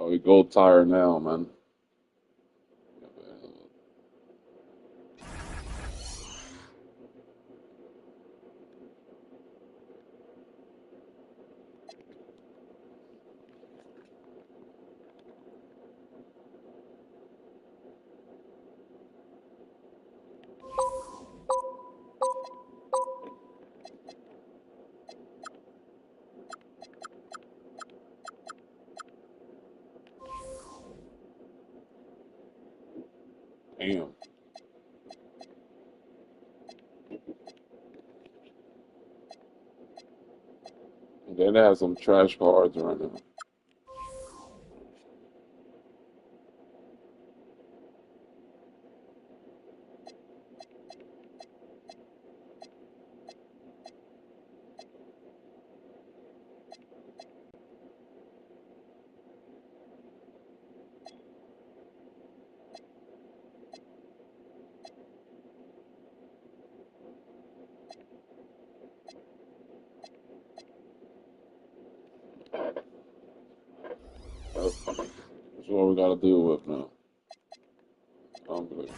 Oh, we go tired now, man. Damn. They have some trash cards right now. That's what we got to deal with now. Unbelievable.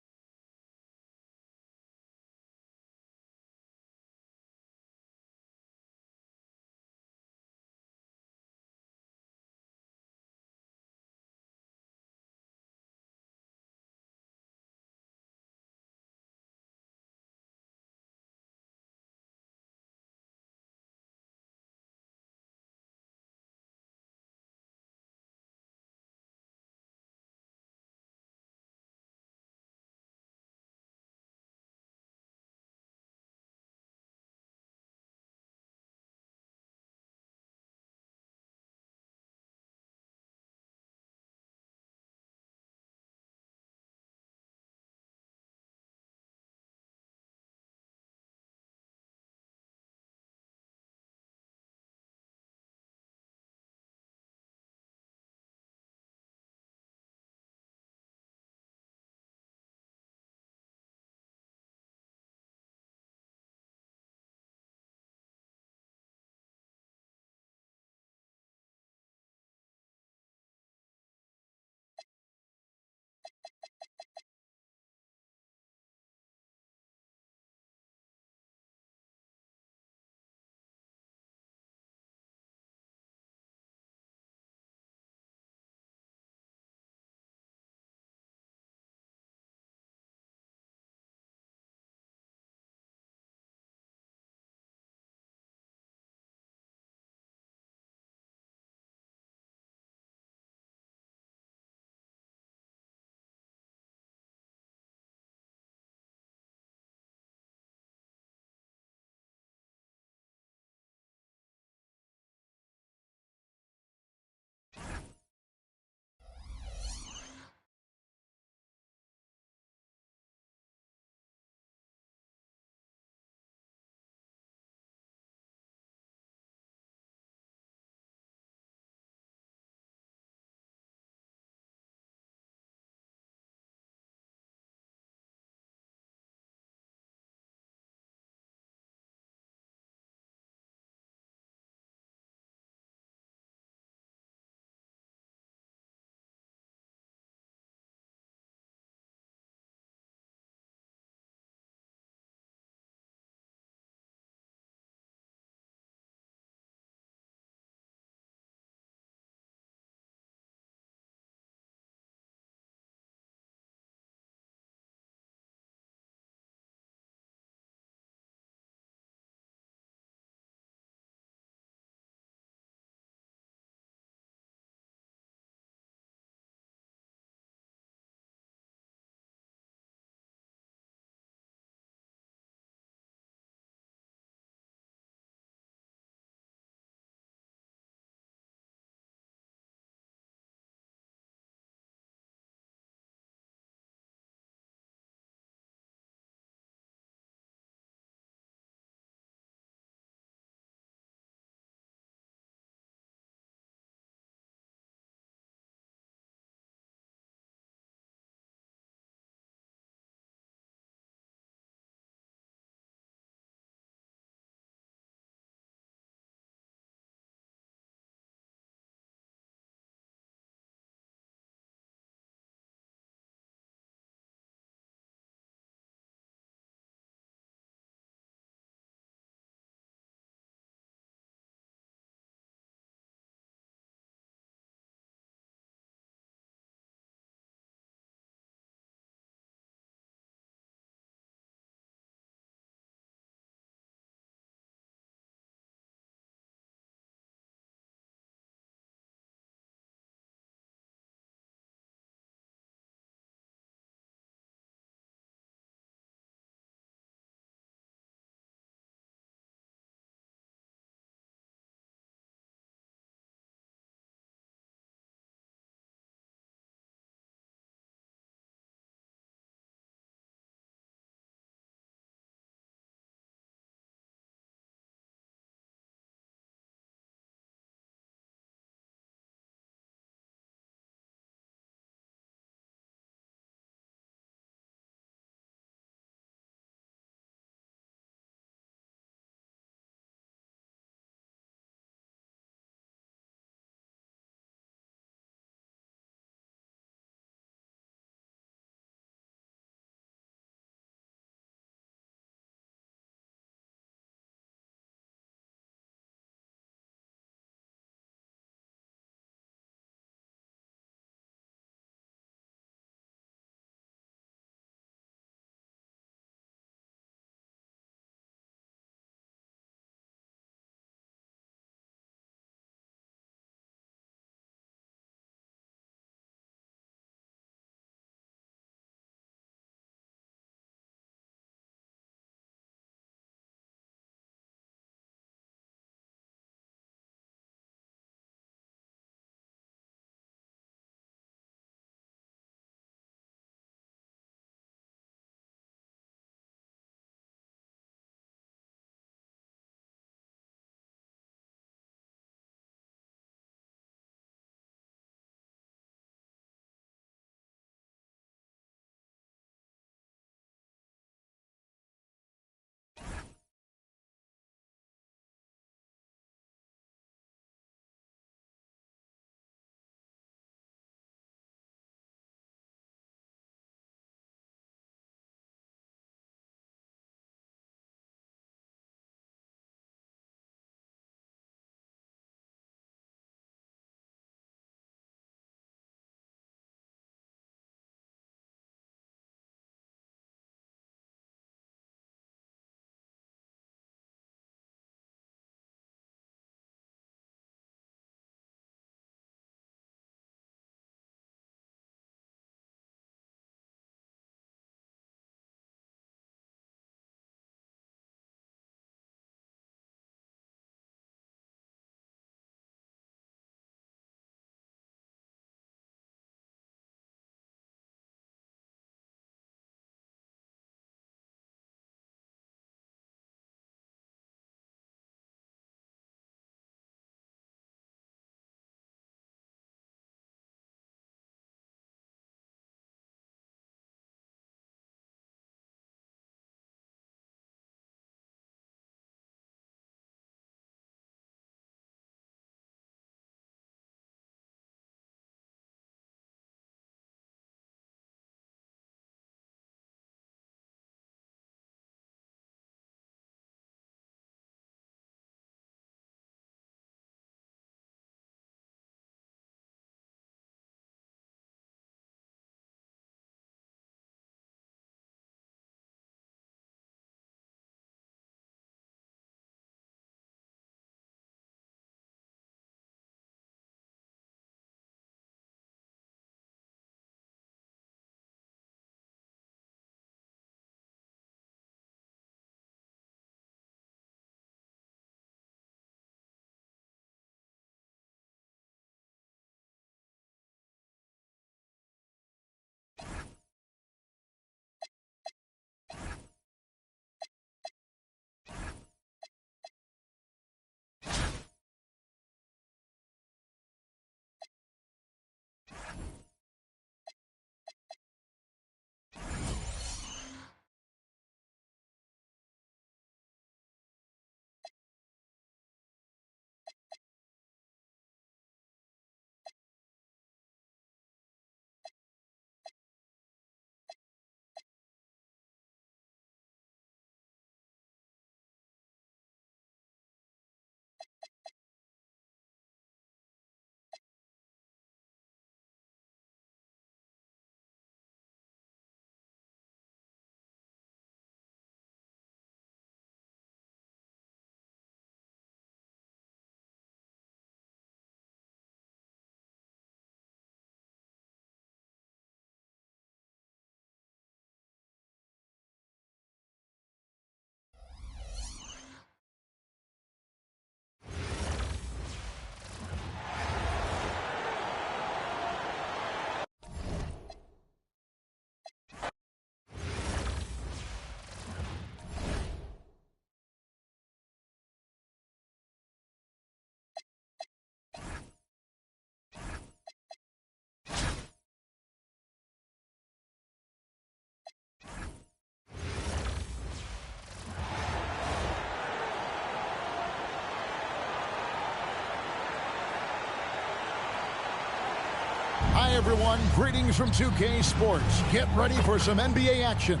Hi, everyone. Greetings from 2K Sports. Get ready for some NBA action.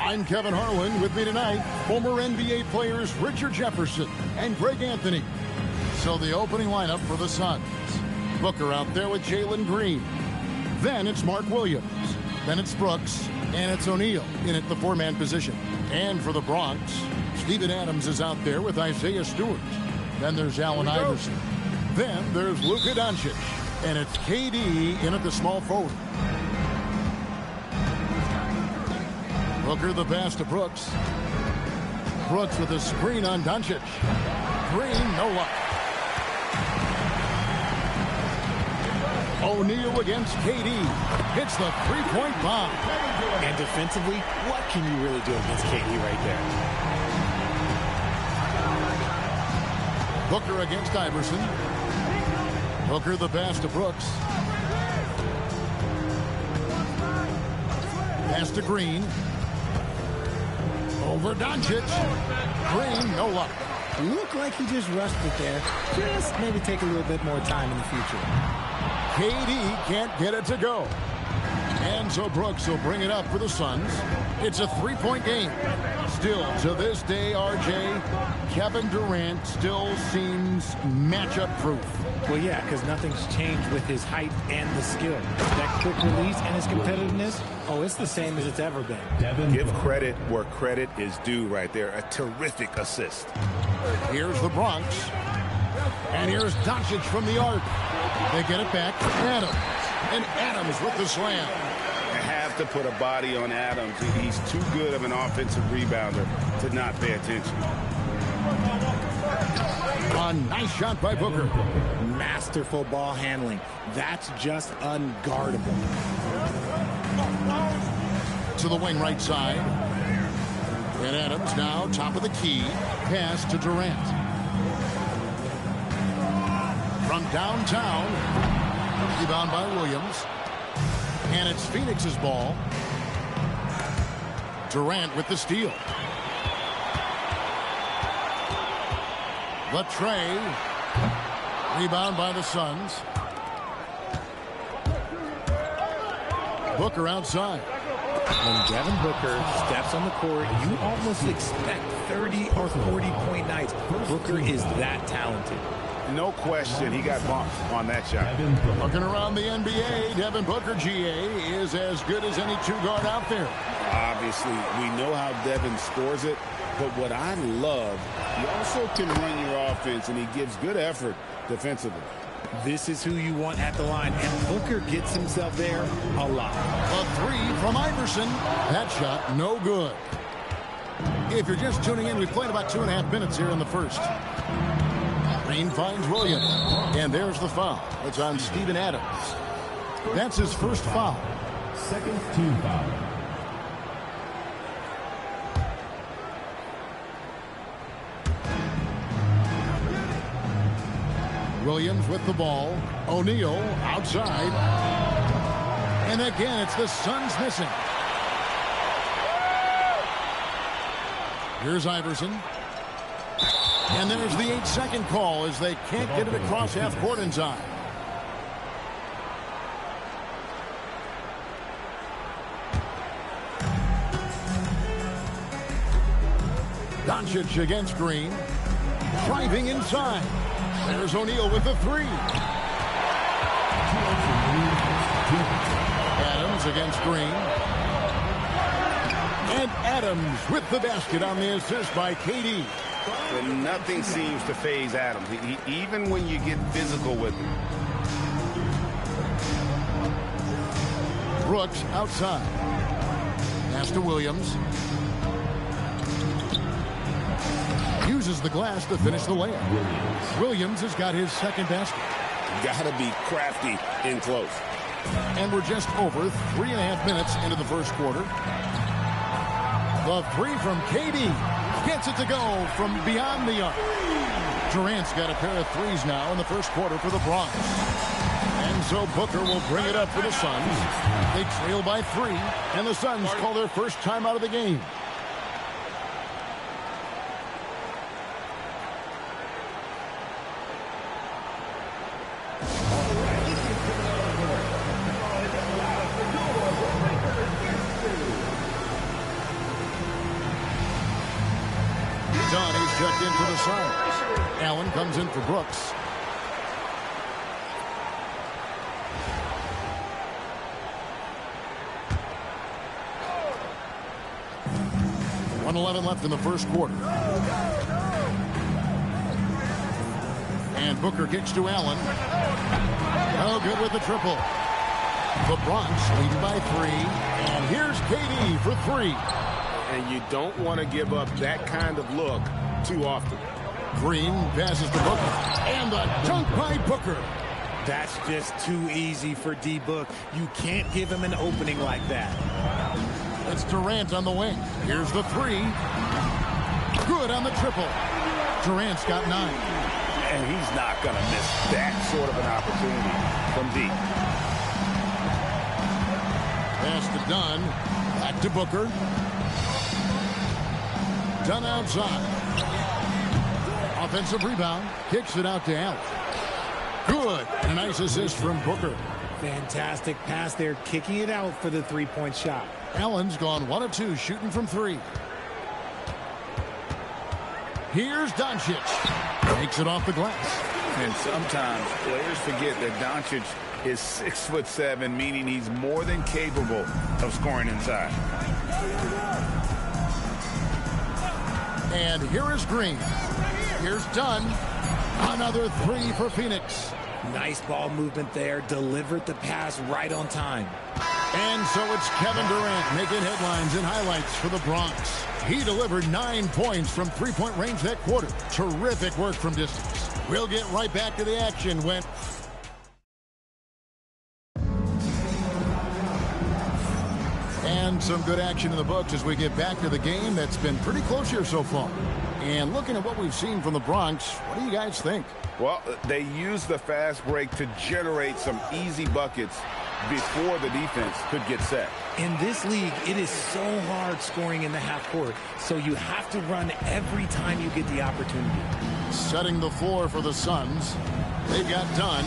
I'm Kevin Harlan. With me tonight, former NBA players Richard Jefferson and Greg Anthony. So the opening lineup for the Suns. Booker out there with Jalen Green. Then it's Mark Williams. Then it's Brooks. And it's O'Neal in at the four-man position. And for the Bronx, Steven Adams is out there with Isaiah Stewart. Then there's Allen Iverson. Then there's Luka Doncic. And it's KD in at the small forward. Booker the pass to Brooks. Brooks with a screen on Doncic. Green, no luck. O'Neal against KD. Hits the three-point bomb. And defensively, what can you really do against KD right there? Booker against Iverson. Booker the pass to Brooks. Pass to Green. Over Doncic. Green, no luck. Looked like he just rushed it there. Just maybe take a little bit more time in the future. KD can't get it to go. And so Brooks will bring it up for the Suns. It's a three-point game. Still, to this day, RJ, Kevin Durant still seems matchup-proof. Well, yeah, because nothing's changed with his height and the skill. That quick release and his competitiveness, oh, it's the same as it's ever been. Give credit where credit is due right there. A terrific assist. Here's the Bronx. And here's Doncic from the arc. They get it back. Adams. And Adams with the slam. Have to put a body on Adams. He's too good of an offensive rebounder to not pay attention. A nice shot by Booker. Masterful ball handling. That's just unguardable. To the wing right side. And Adams now top of the key. Pass to Durant. From downtown. Rebound by Williams. And it's Phoenix's ball. Durant with the steal. The tray. Rebound by the Suns. Booker outside. When Devin Booker steps on the court, you almost expect 30 or 40-point nights. Booker is that talented. No question, he got bumped on that shot. Looking around the NBA, Devin Booker, GA, is as good as any two-guard out there. Obviously, we know how Devin scores it, but what I love, he also can run your offense, and he gives good effort defensively. This is who you want at the line, and Booker gets himself there a lot. A three from Iverson. That shot, no good. If you're just tuning in, we've played about 2.5 minutes here in the first. Green finds Williams. And there's the foul. It's on Steven Adams. That's his first foul. Second team foul. Williams with the ball. O'Neal outside. And again, it's the Suns missing. Here's Iverson. And there's the 8-second call as they can't get it across half court in time. Doncic against Green. Driving inside. There's O'Neal with the three. Adams against Green. And Adams with the basket on the assist by KD. And nothing seems to faze Adams, even when you get physical with him. Brooks outside. Pass to Williams. Uses the glass to finish the layup. Williams has got his second basket. Gotta be crafty in close. And we're just over 3.5 minutes into the first quarter. The three from KD. Gets it to go from beyond the arc. Durant's got a pair of threes now in the first quarter for the Bronx. And so Booker will bring it up for the Suns. They trail by 3, and the Suns call their first time out of the game. Dunn. He's checked in for the Suns. Allen comes in for Brooks. .11 left in the first quarter. And Booker kicks to Allen. Oh, good with the triple. The Bronx leading by 3. And here's KD for 3. And you don't want to give up that kind of look too often. Green passes to Booker. And a dunk by Booker. That's just too easy for D-Book. You can't give him an opening like that. It's Durant on the wing. Here's the 3. Good on the triple. Durant's got 9. And he's not going to miss that sort of an opportunity from deep. Pass to Dunn. Back to Booker. Dunn outside. Offensive rebound. Kicks it out to Allen. Good. And a nice assist from Booker. Fantastic pass there, kicking it out for the three-point shot. Allen's gone 1 of 2, shooting from 3. Here's Doncic. Takes it off the glass. And sometimes players forget that Doncic is 6'7", meaning he's more than capable of scoring inside. And here is Green. Here's Dunn. Another 3 for Phoenix. Nice ball movement there. Delivered the pass right on time. And so it's Kevin Durant making headlines and highlights for the Bronx. He delivered 9 points from three-point range that quarter. Terrific work from distance. We'll get right back to the action when... And some good action in the books as we get back to the game that's been pretty close here so far. And looking at what we've seen from the Bronx, what do you guys think? Well, they used the fast break to generate some easy buckets before the defense could get set. In this league, it is so hard scoring in the half court, so you have to run every time you get the opportunity. Setting the floor for the Suns. They've got Dunn.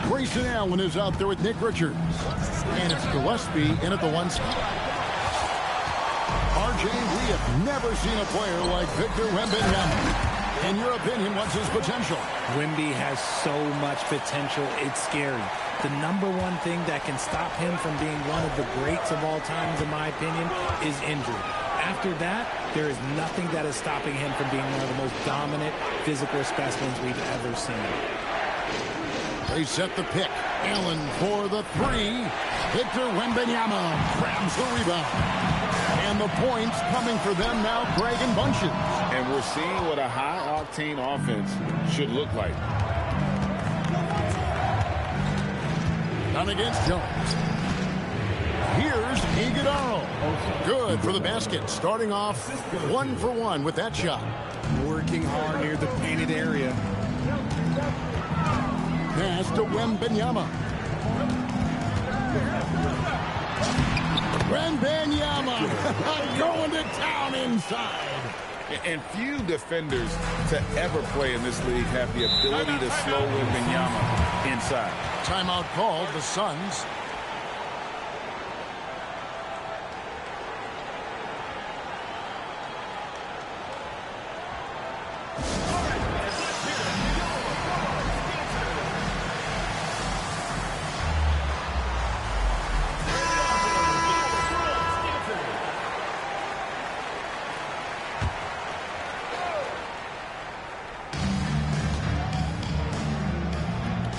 Grayson Allen is out there with Nick Richards. And it's Gillespie in at the 1 spot. RJ, we have never seen a player like Victor Wembanyama. In your opinion, what's his potential? Wemby has so much potential, it's scary. The #1 thing that can stop him from being one of the greats of all times, in my opinion, is injury. After that, there is nothing that is stopping him from being one of the most dominant physical specimens we've ever seen. They set the pick. Allen for the 3. Victor Wembanyama grabs the rebound. And the points coming for them now, Greg and Bunches. And we're seeing what a high-octane offense should look like. Done against Jones. Here's Iguodala. Good for the basket. Starting off 1 for 1 with that shot. Working hard near the painted area. Pass to Wembanyama. Wembanyama going to town inside. And few defenders to ever play in this league have the ability to slow Wembanyama inside. Timeout called, the Suns.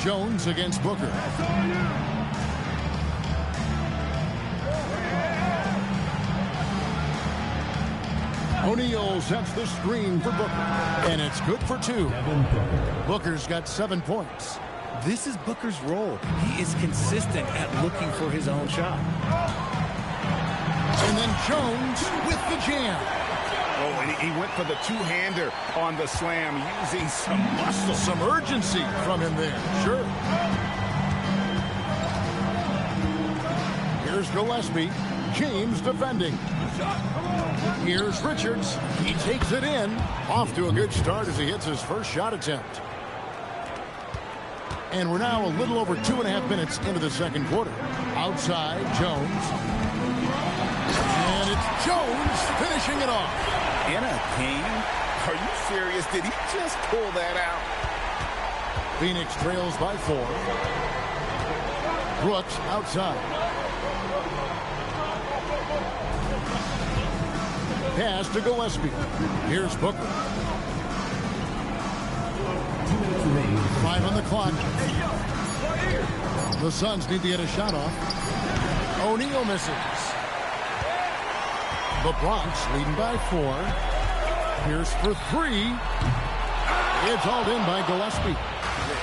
Jones against Booker. O'Neal sets the screen for Booker. And it's good for 2. Booker's got 7 points. This is Booker's role. He is consistent at looking for his own shot. And then Jones with the jam. Oh, and he went for the two-hander on the slam, using some muscle. Some urgency from him there, sure. Here's Gillespie. James defending. Here's Richards. He takes it in. Off to a good start as he hits his first shot attempt. And we're now a little over 2.5 minutes into the second quarter. Outside, Jones. And it's Jones finishing it off. In a game, Are you serious? Did he just pull that out? Phoenix trails by 4. Brooks outside. Pass to Gillespie. Here's Booker. 5 on the clock. The Suns need to get a shot off. O'Neal misses. The Bronx leading by 4. Here's for 3. It's hauled in by Gillespie.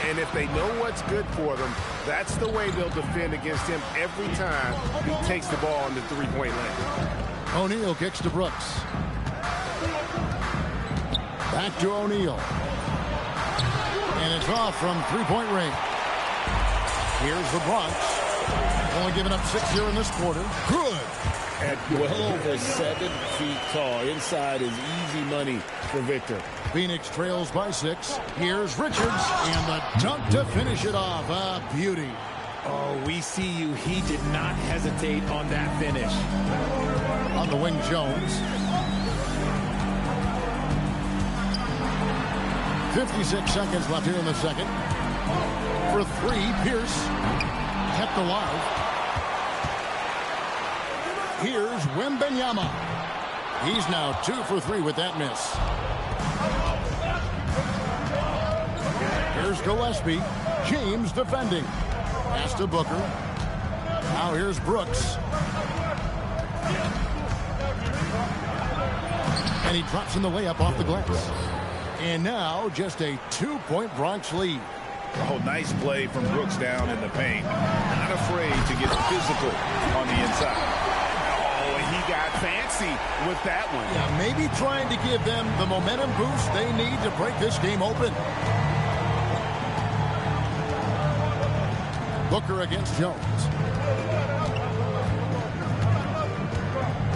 And if they know what's good for them, that's the way they'll defend against him every time he takes the ball in the three-point lane. O'Neal kicks to Brooks. Back to O'Neal. And it's off from three-point range. Here's the Bronx. Only giving up 6 here in this quarter. Good. At well over 7 feet tall. Inside is easy money for Victor. Phoenix trails by 6. Here's Richards. And the dunk to finish it off. A beauty. Oh, we see you. He did not hesitate on that finish. On the wing, Jones. 56 seconds left here in the second. For 3, Pierce. Kept alive. Here's Wembanyama. He's now 2 for 3 with that miss. Here's Gillespie. James defending. Pass to Booker. Now here's Brooks. And he drops in the layup off the glass. And now just a 2-point Bronx lead. Oh, nice play from Brooks down in the paint. Not afraid to get physical on the inside. Oh, and he got fancy with that one. Yeah, maybe trying to give them the momentum boost they need to break this game open. Booker against Jones.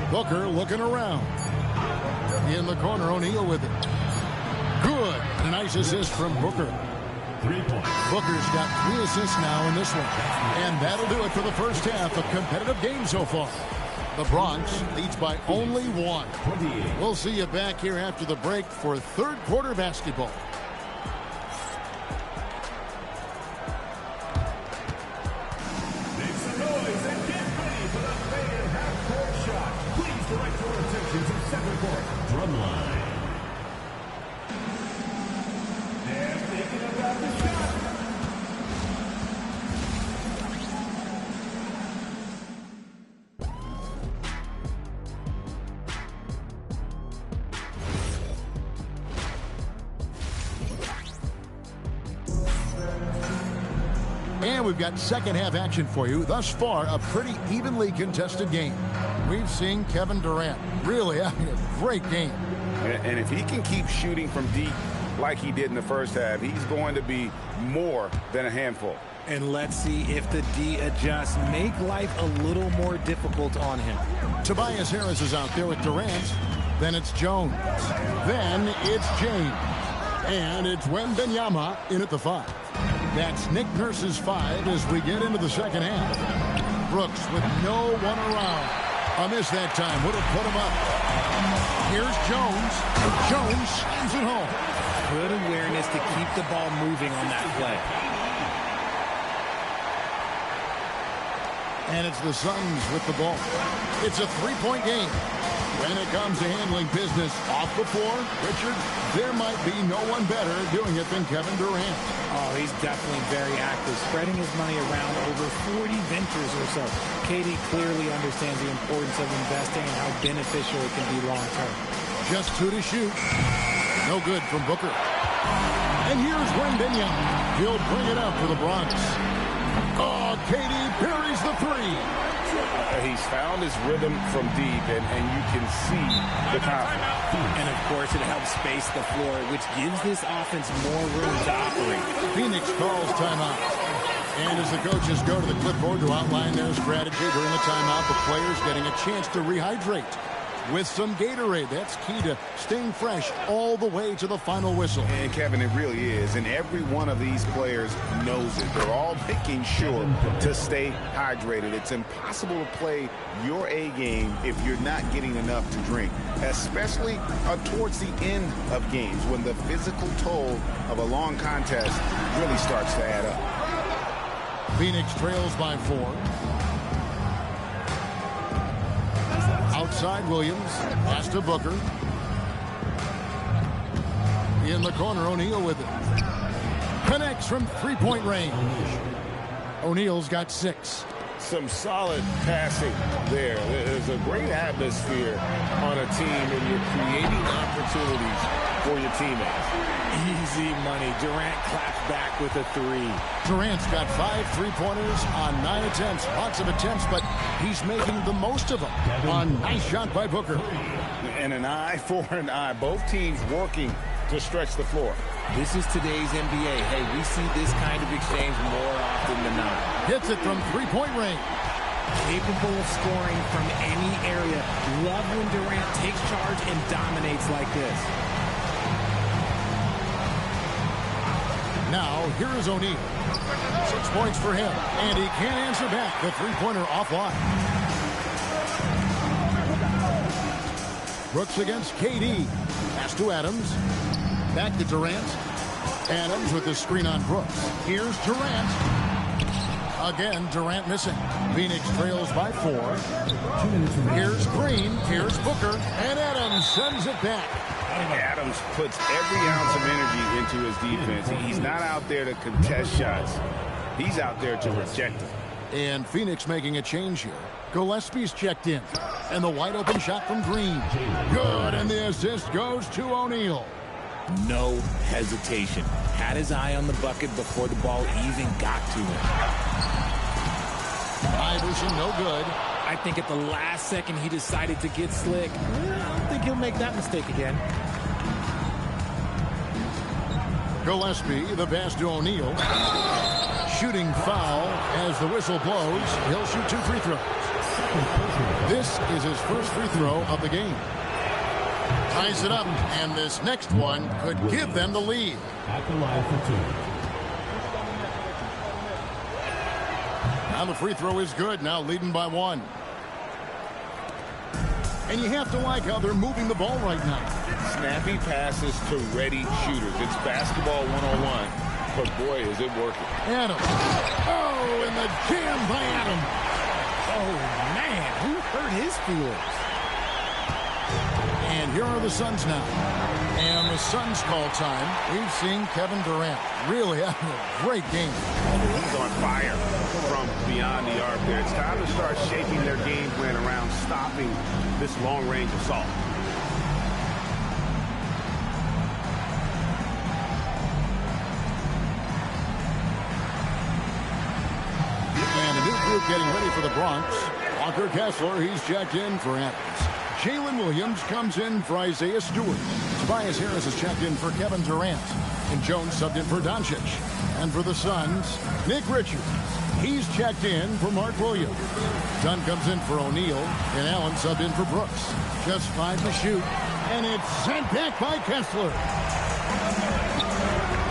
Booker looking around. In the corner, O'Neal with it. Good. A nice assist from Booker. 3 points. Booker's got 3 assists now in this one. And that'll do it for the first half of competitive game so far. The Bronx leads by only 1. 28. We'll see you back here after the break for third quarter basketball. Make some noise and get ready for the main half-court shot. Please direct your attention to center court. Drumline. They're thinking about the shot. And we've got second half action for you. Thus far, a pretty evenly contested game. We've seen Kevin Durant really having a great game. And if he can keep shooting from deep like he did in the first half, he's going to be more than a handful. And let's see if the D adjusts, make life a little more difficult on him. Tobias Harris is out there with Durant. Then it's Jones. Then it's James. And it's Wembanyama in at the 5. That's Nick Nurse's 5 as we get into the second half. Brooks with no one around. A miss that time. Would have put him up. Here's Jones. Jones slams it home. Good awareness to keep the ball moving on that play. And it's the Suns with the ball. It's a 3-point game. When it comes to handling business off the floor, Richard, there might be no one better doing it than Kevin Durant. Oh, he's definitely very active, spreading his money around over 40 ventures or so. KD clearly understands the importance of investing and how beneficial it can be long-term. Just 2 to shoot. No good from Booker. And here's Wembanyama. He'll bring it up for the Bronx. Oh, KD buries the 3. He's found his rhythm from deep, and you can see the confidence. And, of course, it helps space the floor, which gives this offense more room to operate. Phoenix calls timeout. And as the coaches go to the clipboard to outline their strategy during the timeout, the players getting a chance to rehydrate. with some Gatorade. That's key to staying fresh all the way to the final whistle. And Kevin, it really is. And every one of these players knows it. They're all making sure to stay hydrated. It's impossible to play your A game if you're not getting enough to drink, especially towards the end of games when the physical toll of a long contest really starts to add up. Phoenix trails by 4. Outside Williams, pass to Booker. In the corner, O'Neal with it. Connects from three-point range. O'Neal's got 6. Some solid passing there. There's a great atmosphere on a team when you're creating opportunities for your teammates. Easy money. Durant claps back with a 3. Durant's got 5 3-pointers on 9 attempts. Lots of attempts, but he's making the most of them. A nice shot by Booker. And an eye for an eye. Both teams working to stretch the floor. This is today's NBA. Hey, we see this kind of exchange more often than not. Hits it from three-point range. Capable of scoring from any area. Love when Durant takes charge and dominates like this. Now, here is O'Neal. 6 points for him, and he can't answer back. The three-pointer offline. Brooks against KD. Pass to Adams. Back to Durant. Adams with the screen on Brooks. Here's Durant. Again, Durant missing. Phoenix trails by 4. Here's Green. Here's Booker. And Adams sends it back. Adams puts every ounce of energy into his defense. He's not out there to contest shots. He's out there to reject them. And Phoenix making a change here. Gillespie's checked in. And the wide open shot from Green. Good, and the assist goes to O'Neal. No hesitation. Had his eye on the bucket before the ball even got to him. Iverson, no good. I think at the last second he decided to get slick. I don't think he'll make that mistake again. Gillespie, the pass to O'Neal. Shooting foul as the whistle blows. He'll shoot 2 free throws. This is his first free throw of the game. Ties it up, and this next one could give them the lead. At the line for 2. Now the free throw is good, now leading by 1. And you have to like how they're moving the ball right now. Snappy passes to ready shooters. It's basketball 101, but boy, is it working. Adams. Oh, and the jam by Adams. Oh, man, who hurt his feelings? And here are the Suns now. And the Suns call time. We've seen Kevin Durant really having a great game. He's on fire from beyond the arc there. It's time to start shaping their game plan around stopping this long-range assault. And a new group getting ready for the Bronx. Walker Kessler, he's checked in for Adams. Jalen Williams comes in for Isaiah Stewart. Tobias Harris is checked in for Kevin Durant. And Jones subbed in for Doncic. And for the Suns, Nick Richards. He's checked in for Mark Williams. Dunn comes in for O'Neal. And Allen subbed in for Brooks. Just 5 to shoot. And it's sent back by Kessler.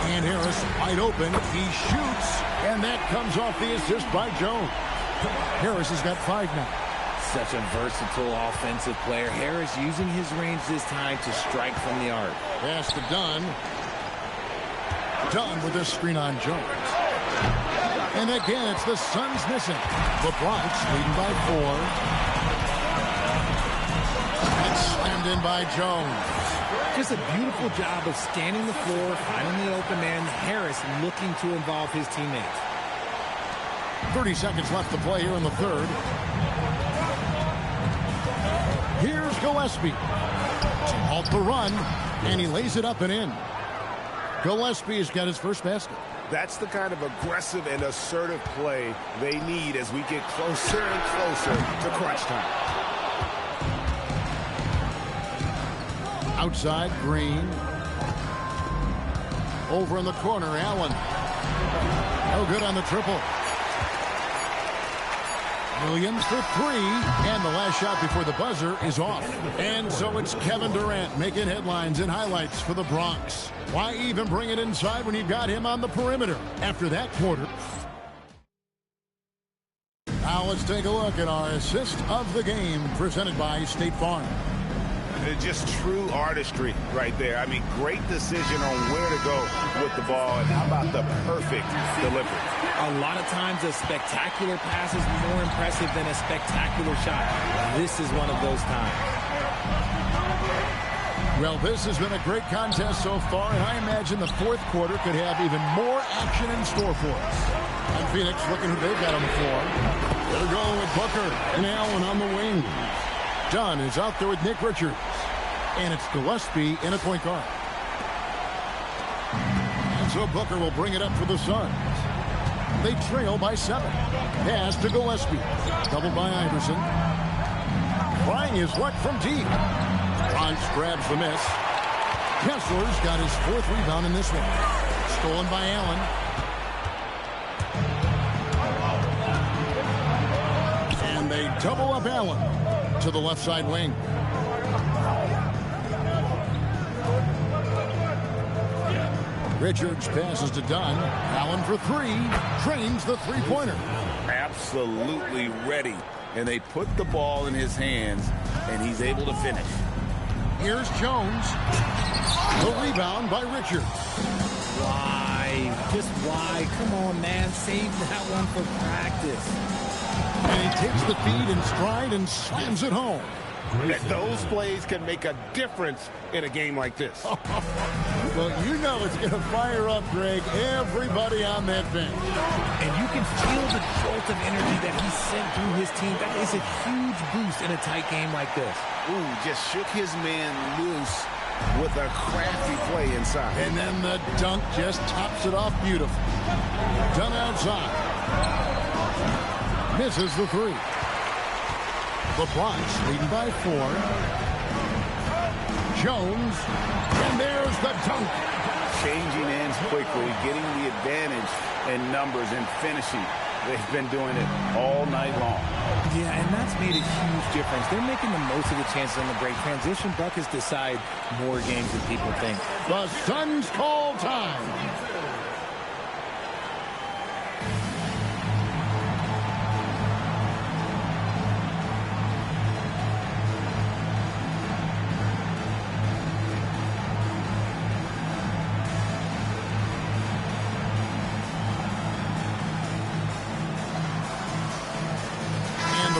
And Harris wide open. He shoots. And that comes off the assist by Jones. Harris has got 5 now. Such a versatile offensive player. Harris using his range this time to strike from the arc. Pass to Dunn. Dunn with this screen on Jones. And again, it's the Suns missing. The Bronx leading by 4. And slammed in by Jones. Just a beautiful job of scanning the floor, finding the open man. Harris looking to involve his teammates. 30 seconds left to play here in the third. Here's Gillespie to halt the run, and he lays it up and in. Gillespie's got his first basket. That's the kind of aggressive and assertive play they need as we get closer and closer to crunch time. Outside, Green. Over in the corner, Allen. No good on the triple. Williams for three, and the last shot before the buzzer is off. And so it's Kevin Durant making headlines and highlights for the Bronx. Why even bring it inside when you got him on the perimeter? After that quarter. Now let's take a look at our assist of the game presented by State Farm. Just true artistry right there. I mean, great decision on where to go with the ball, and how about the perfect delivery? A lot of times a spectacular pass is more impressive than a spectacular shot. This is one of those times. Well, this has been a great contest so far, and I imagine the fourth quarter could have even more action in store for us. And Phoenix looking who they've got on the floor. They're going with Booker and Allen on the wing. Dunn is out there with Nick Richards. And it's Gillespie in at point guard. And so Booker will bring it up for the Suns. They trail by 7. Pass to Gillespie. Doubled by Iverson. Trying his luck from deep. Bronx grabs the miss. Kessler's got his 4th rebound in this one. Stolen by Allen. And they double up Allen to the left side wing. Richards passes to Dunn. Allen for 3. Trains the three-pointer. Absolutely ready. And they put the ball in his hands, and he's able to finish. Here's Jones. The rebound by Richards. Why? Just why? Come on, man. Save that one for practice. And he takes the feed in stride and slams it home. Those plays can make a difference in a game like this. Well, you know it's going to fire up, Greg, everybody on that bench. And you can feel the jolt of energy that he sent through his team. That is a huge boost in a tight game like this. Ooh, just shook his man loose with a crafty play inside. And then the dunk just tops it off beautifully. Done outside. Misses the 3. The Bronx leading by 4. Jones, and there's the dunk. Changing ends quickly, getting the advantage in numbers and finishing. They've been doing it all night long. Yeah, and that's made a huge difference. They're making the most of the chances on the break. Transition buckets decide more games than people think. The Suns call time.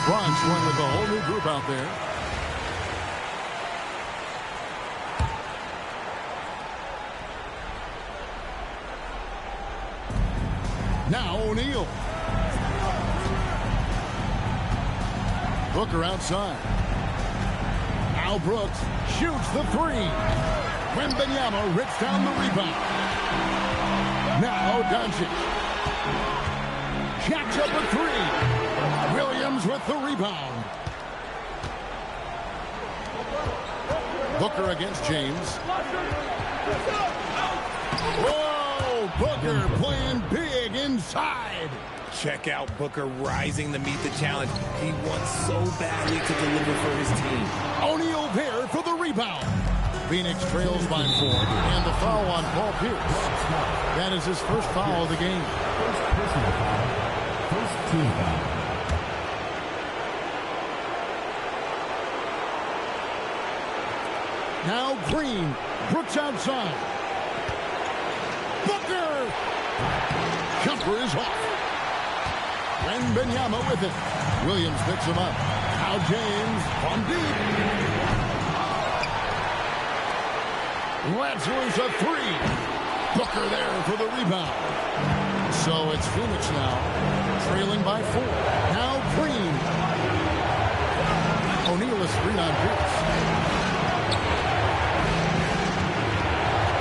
Bronx went with a whole new group out there. Now O'Neal. Booker outside. Al Brooks shoots the 3. Wembanyama rips down the rebound. Now Doncic. Jacks up a 3. Williams with the rebound. Booker against James. Whoa! Booker playing big inside. Check out Booker rising to meet the challenge. He wants so badly to deliver for his team. O'Neal there for the rebound. Phoenix trails by 4. And the foul on Paul Pierce. That is his first foul of the game. First personal foul. First team foul. Now Green. Brooks outside. Booker! Jumper is off. Wembanyama with it. Williams picks him up. Now James from deep. Lets loose a 3. Booker there for the rebound. So it's Phoenix now, trailing by 4. Now Green. O'Neal is screen on Pierce.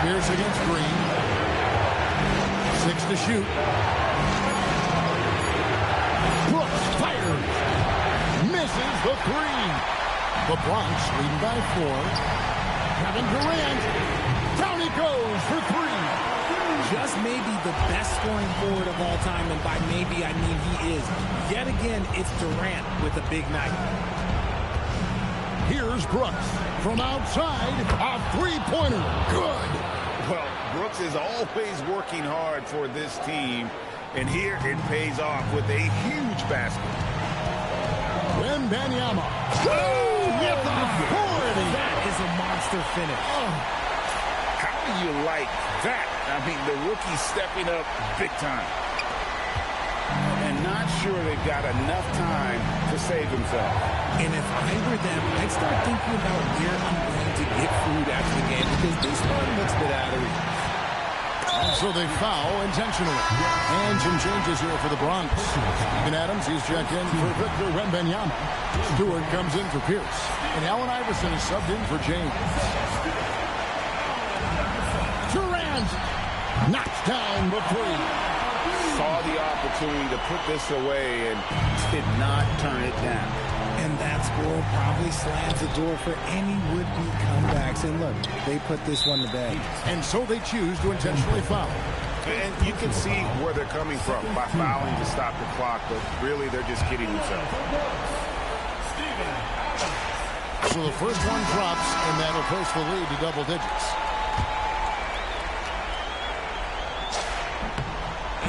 Pierce against Green. 6 to shoot. Brooks fires. Misses the 3. The Bronx leading by 4. Kevin Durant. Down he goes for 3. just maybe the best scoring forward of all time, and by maybe I mean he is. Yet again, it's Durant with a big night. Here's Brooks from outside, a three-pointer. Good. Well, Brooks is always working hard for this team, and here it pays off with a huge basket. Wembanyama. With authority. That is a monster finish. How do you like that? I mean, the rookie stepping up big time. And not sure they've got enough time to save himself. And if I were them, I'd start thinking about where I'm going to get food after the game, because this one looks a bit out of reach. And so they foul intentionally. And some changes here for the Bronx. Steven Adams, he's checked in for Victor Wembanyama. Stewart comes in for Pierce. And Allen Iverson is subbed in for James. Durant knocks down the three. Saw the opportunity to put this away and did not turn it down. And that score probably slams the door for any would-be comebacks. And look, they put this one to bed. And so they choose to intentionally foul. And you can see where they're coming from by fouling to stop the clock, but really they're just kidding themselves. So the first one drops, and that'll push the lead to double digits.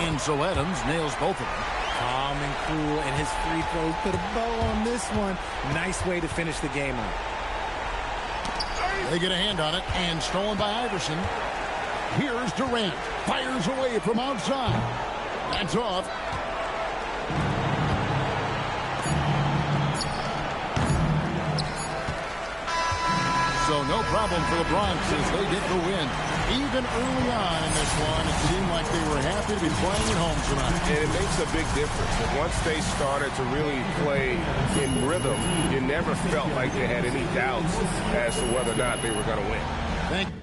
And so Adams nails both of them. Calm and cool, and his free throws put a bow on this one. Nice way to finish the game out. They get a hand on it, and stolen by Iverson. Here's Durant. Fires away from outside. That's off. So no problem for the Bronx as they get the win. Even early on in this one, it seemed like they were happy to be playing at home tonight. And it makes a big difference. And once they started to really play in rhythm, you never felt like they had any doubts as to whether or not they were going to win. Thank you.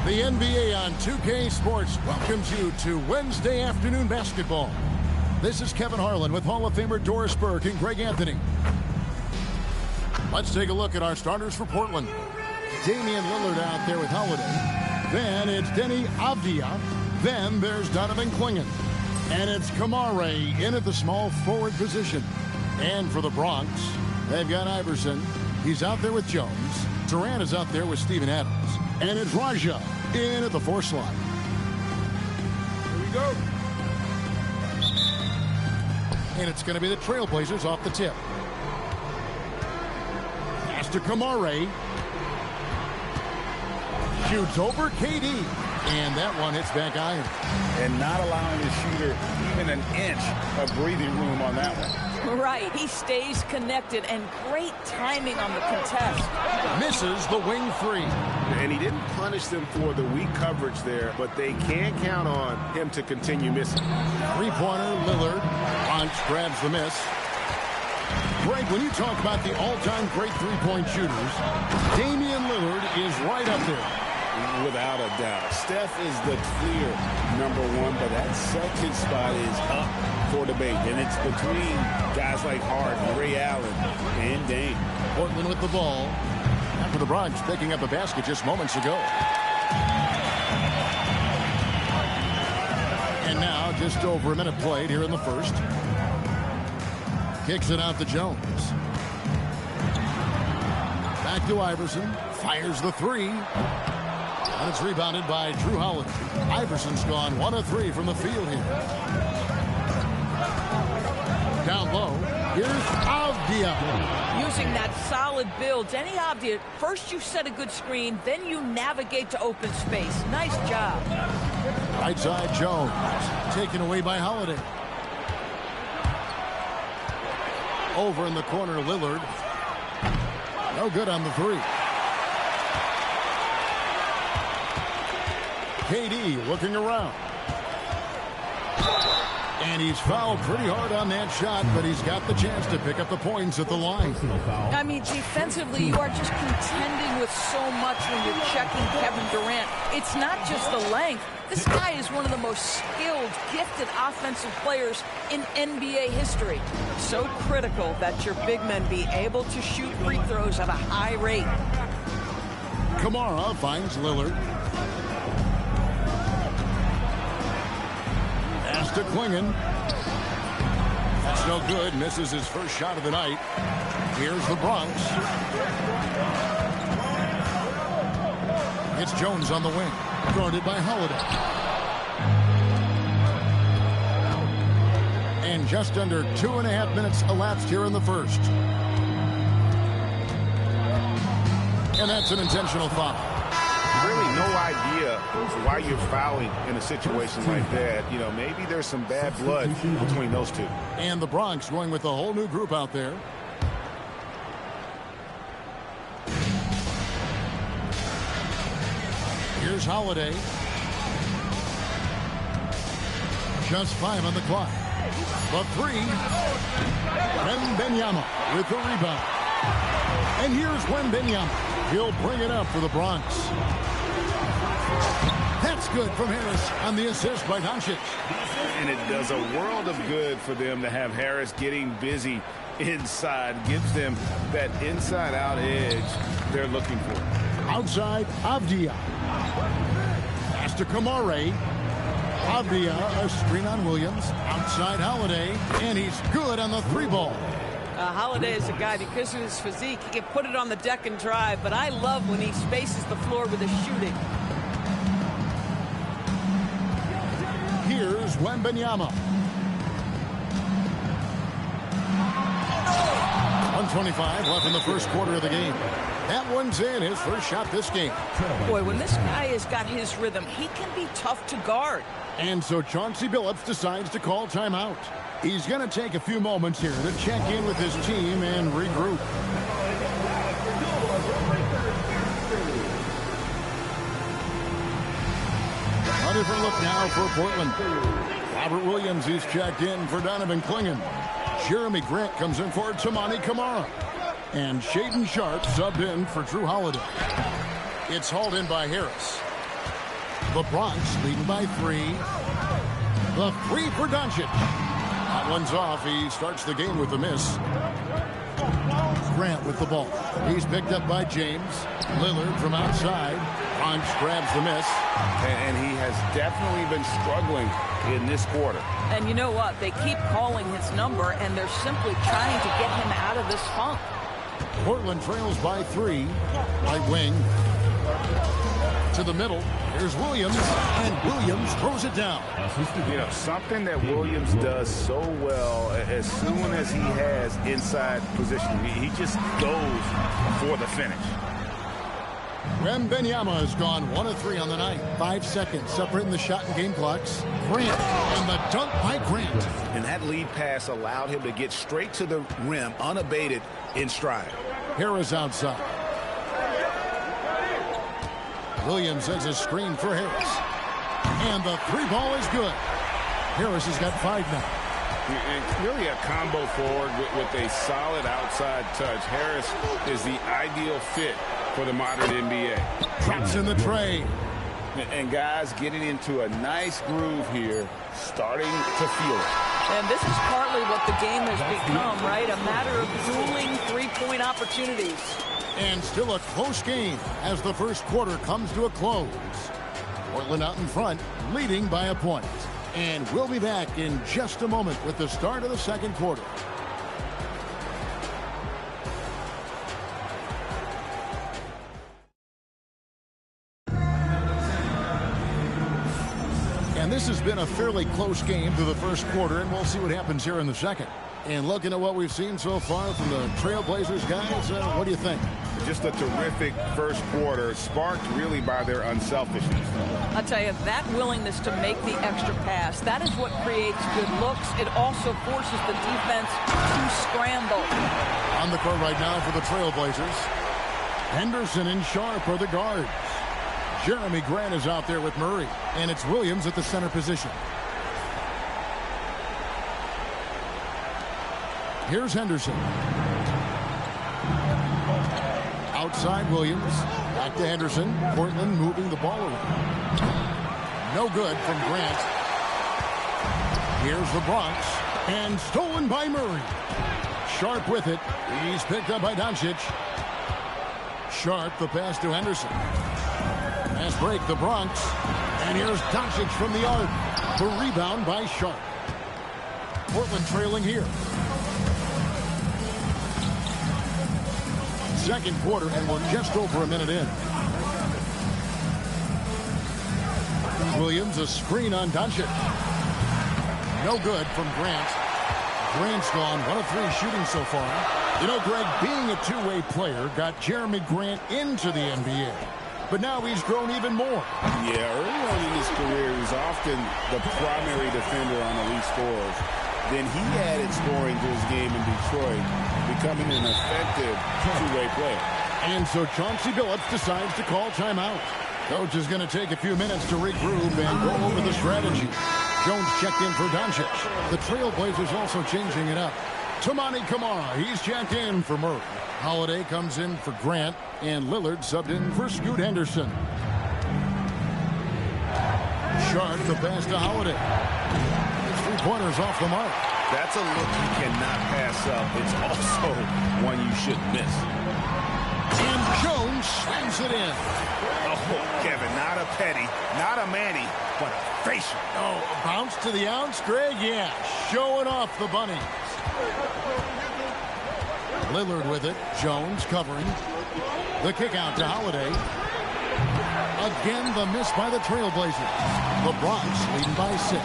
The NBA on 2K Sports welcomes you to Wednesday afternoon basketball. This is Kevin Harlan with Hall of Famer Doris Burke and Greg Anthony. Let's take a look at our starters for Portland. Damian Lillard out there with Holiday. Then it's Denny Avdia. Then there's Donovan Clingan. And it's Kamare in at the small forward position. And for the Bronx, they've got Iverson. He's out there with Jones. Durant is out there with Steven Adams. And it's Raja in at the 4 slot. Here we go. And it's going to be the Trailblazers off the tip. Pass to Kamare. Shoots over KD. And that one hits back iron. And not allowing the shooter even an inch of breathing room on that one. Right, he stays connected, and great timing on the contest. Misses the wing 3. And he didn't punish them for the weak coverage there, but they can count on him to continue missing. Three-pointer, Lillard. Punch, grabs the miss. Greg, when you talk about the all-time great three-point shooters, Damian Lillard is right up there. Without a doubt. Steph is the clear #1, but that second spot is up for debate. And it's between guys like Harden, Ray Allen, and Dame. Portland with the ball. After the Bronx picking up a basket just moments ago. And now just over a minute played here in the first. Kicks it out to Jones. Back to Iverson. Fires the 3. And it's rebounded by Drew Howard. Iverson's gone 1 of 3 from the field here. Down low, here's Avdia. Using that solid build, Denny Avdia, first you set a good screen, then you navigate to open space. Nice job. Right side, Jones. Taken away by Holiday. Over in the corner, Lillard. No good on the 3. KD looking around. And he's fouled pretty hard on that shot, but he's got the chance to pick up the points at the line. I mean, defensively, you are just contending with so much when you're checking Kevin Durant. It's not just the length. This guy is one of the most skilled, gifted offensive players in NBA history. So critical that your big men be able to shoot free throws at a high rate. Kamara finds Lillard. To Clingan. That's no good. Misses his first shot of the night. Here's the Bronx. It's Jones on the wing. Guarded by Holiday. And just under 2.5 minutes elapsed here in the first. And that's an intentional foul. Really no idea why you're fouling in a situation like that. You know, maybe there's some bad blood between those two. And the Bronx going with a whole new group out there. Here's Holiday. Just 5 on the clock. The 3. Wembanyama with the rebound. And here's Wembanyama. He'll bring it up for the Bronx. That's good from Harris on the assist by Doncic. And it does a world of good for them to have Harris getting busy inside. Gives them that inside-out edge they're looking for. Outside, Avdia. Pass to Kamare. Avdia, a screen on Williams. Outside, Holiday. And he's good on the 3 ball. Holiday is a guy, because of his physique, he can put it on the deck and drive, but I love when he spaces the floor with his shooting. Here's Wembanyama. 1:25 left in the first quarter of the game. That one's in, his first shot this game. Boy, when this guy has got his rhythm, he can be tough to guard. And so Chauncey Billups decides to call timeout. He's going to take a few moments here to check in with his team and regroup. A different look now for Portland. Robert Williams is checked in for Donovan Clingan. Jeremy Grant comes in for Tamani Kamara. And Shaedon Sharpe subbed in for Drew Holiday. It's hauled in by Harris. The Bronx leading by 3. The 3 for Doncic. That one's off. He starts the game with a miss. Grant with the ball. He's picked up by James. Lillard from outside. Bronx grabs the miss. And he has definitely been struggling in this quarter. And you know what? They keep calling his number, and they're simply trying to get him out of this funk. Portland trails by 3. Right wing. To the middle. Here's Williams, and Williams throws it down. You know, something that Williams does so well, as soon as he has inside position, he just goes for the finish. Wembanyama has gone 1 of 3 on the night. 5 seconds separating the shot and game clocks. Grant, and the dunk by Grant. And that lead pass allowed him to get straight to the rim, unabated in stride. Harris outside. Williams has a screen for Harris. And the 3 ball is good. Harris has got 5 now. And really a combo forward with a solid outside touch. Harris is the ideal fit for the modern NBA. Drops in the tray. And guys getting into a nice groove here, starting to feel it. And this is partly what the game has become, right? A matter of dueling three-point opportunities. And still a close game as the first quarter comes to a close. Portland out in front, leading by a point. And we'll be back in just a moment with the start of the second quarter. And this has been a fairly close game through the first quarter, and we'll see what happens here in the second. And looking at what we've seen so far from the Trailblazers, guys, what do you think? Just a terrific first quarter, sparked really by their unselfishness. I'll tell you, that willingness to make the extra pass, that is what creates good looks. It also forces the defense to scramble. On the court right now for the Trailblazers, Henderson and Sharp are the guards. Jeremy Grant is out there with Murray, and it's Williams at the center position. Here's Henderson. Outside Williams. Back to Henderson. Portland moving the ball around. No good from Grant. Here's the Bronx. And stolen by Murray. Sharp with it. He's picked up by Doncic. Sharp the pass to Henderson. Pass break the Bronx. And here's Doncic from the arc. The rebound by Sharp. Portland trailing here. Second quarter, and we're just over a minute in. Williams, a screen on Doncic. No good from Grant. Grant's gone 1 of 3 shooting so far. You know, Greg, being a two-way player got Jeremy Grant into the NBA. But now he's grown even more. Yeah, early on in his career, he was often the primary defender on elite scorers. Then he added scoring to his game in Detroit, becoming an effective two-way player. And so Chauncey Billups decides to call timeout. Coach is going to take a few minutes to regroup and go over the strategy. Jones checked in for Doncic. The Trailblazers also changing it up. Toumani Camara, he's checked in for Murray. Holiday comes in for Grant, and Lillard subbed in for Scoot Henderson. Sharp the pass to Holiday. 3-pointers off the mark. That's a look you cannot pass up. It's also one you shouldn't miss. And Jones slams it in. Oh, Kevin, not a Petty, not a Manny, but a facial. Oh, a bounce to the ounce, Greg? Yeah, showing off the bunnies. Lillard with it. Jones covering. The kick out to Holiday. Again, the miss by the Trailblazers. The Bronx leading by 6.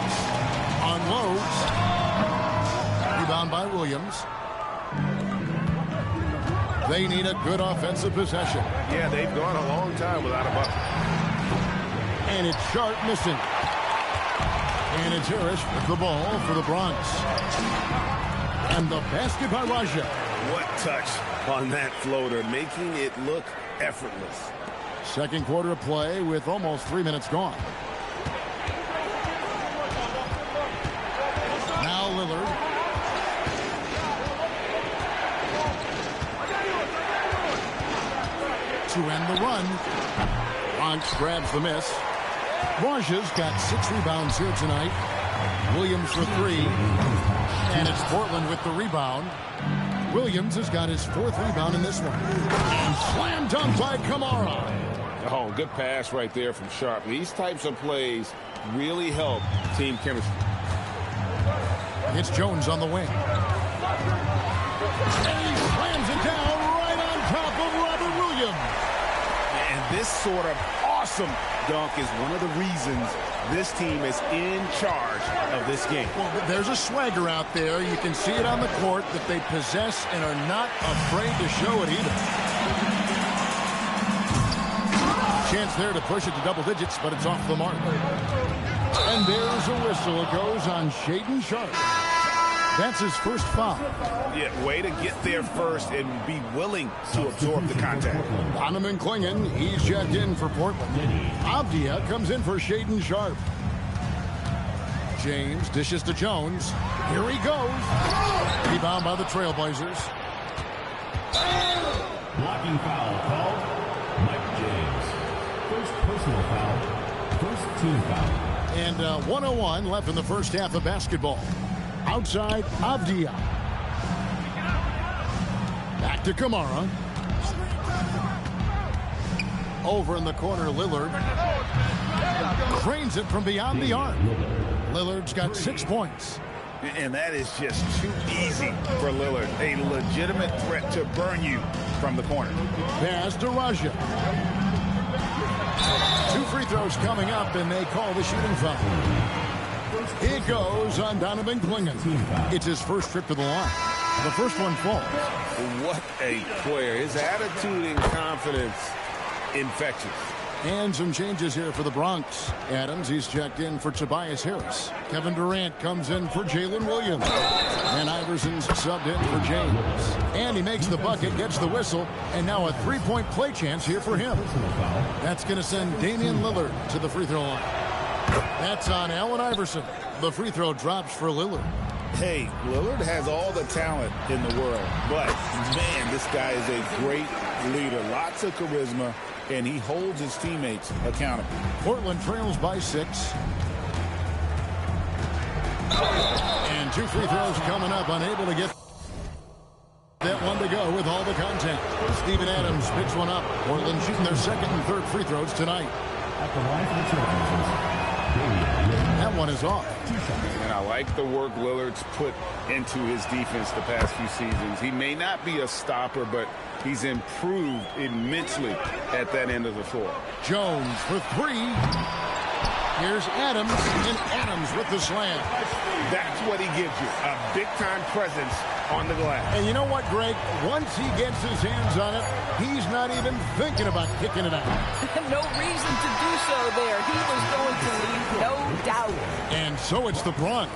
Unloads. Rebound by Williams. They need a good offensive possession. Yeah, they've gone a long time without a bucket. And it's Sharp missing. And it's Harris with the ball for the Bronx. And the basket by Raja. What touch on that floater, making it look effortless. Second quarter of play with almost 3 minutes gone. Now Lillard. To end the run. Bronx grabs the miss. Raja's got 6 rebounds here tonight. Williams for 3. And it's Portland with the rebound. Williams has got his 4th rebound in this one. And slam dunk by Kamara. Oh, good pass right there from Sharp. These types of plays really help team chemistry. It's Jones on the wing. And he slams it down right on top of Robert Williams. And this sort of awesome dunk is one of the reasons this team is in charge of this game. Well, there's a swagger out there. You can see it on the court that they possess and are not afraid to show it either. Chance there to push it to double digits, but it's off the mark. And there's a whistle. It goes on Shaedon Sharp. That's his first foul. Yeah, way to get there first and be willing to absorb the contact. Dominican-NyCBx, he's checked in for Portland. Avdia comes in for Shaedon Sharp. James dishes to Jones. Here he goes. Rebound by the Trailblazers. Blocking foul called Mike James. First personal foul. First team foul. And 1:01 left in the first half of basketball. Outside, Avdia. Back to Kamara. Over in the corner, Lillard. Drains it from beyond the arc. Lillard's got 6 points. And that is just too easy for Lillard. A legitimate threat to burn you from the corner. Pass to Raja. 2 free throws coming up, and they call the shooting foul. It goes on Dominican-NyCBx. It's his first trip to the line. The first one falls. What a player. His attitude and confidence, infectious. And some changes here for the Bronx. Adams, he's checked in for Tobias Harris. Kevin Durant comes in for Jalen Williams. And Iverson's subbed in for James. And he makes the bucket, gets the whistle, and now a 3-point play chance here for him. That's going to send Damian Lillard to the free throw line. That's on Allen Iverson. The free throw drops for Lillard. Hey, Lillard has all the talent in the world, but, man, this guy is a great leader. Lots of charisma, and he holds his teammates accountable. Portland trails by 6. And 2 free throws coming up, unable to get that one to go with all the contact. Steven Adams picks one up. Portland shooting their 2nd and 3rd free throws tonight. At the line for the Trailblazers. That one is off. And I like the work Lillard's put into his defense the past few seasons. He may not be a stopper, but he's improved immensely at that end of the floor. Jones for 3. Here's Adams, and Adams with the slam. That's what he gives you, a big-time presence on the glass. And you know what, Greg? Once he gets his hands on it, he's not even thinking about kicking it out. No reason to do so there. He was going to lead, no doubt. And so it's the Bronx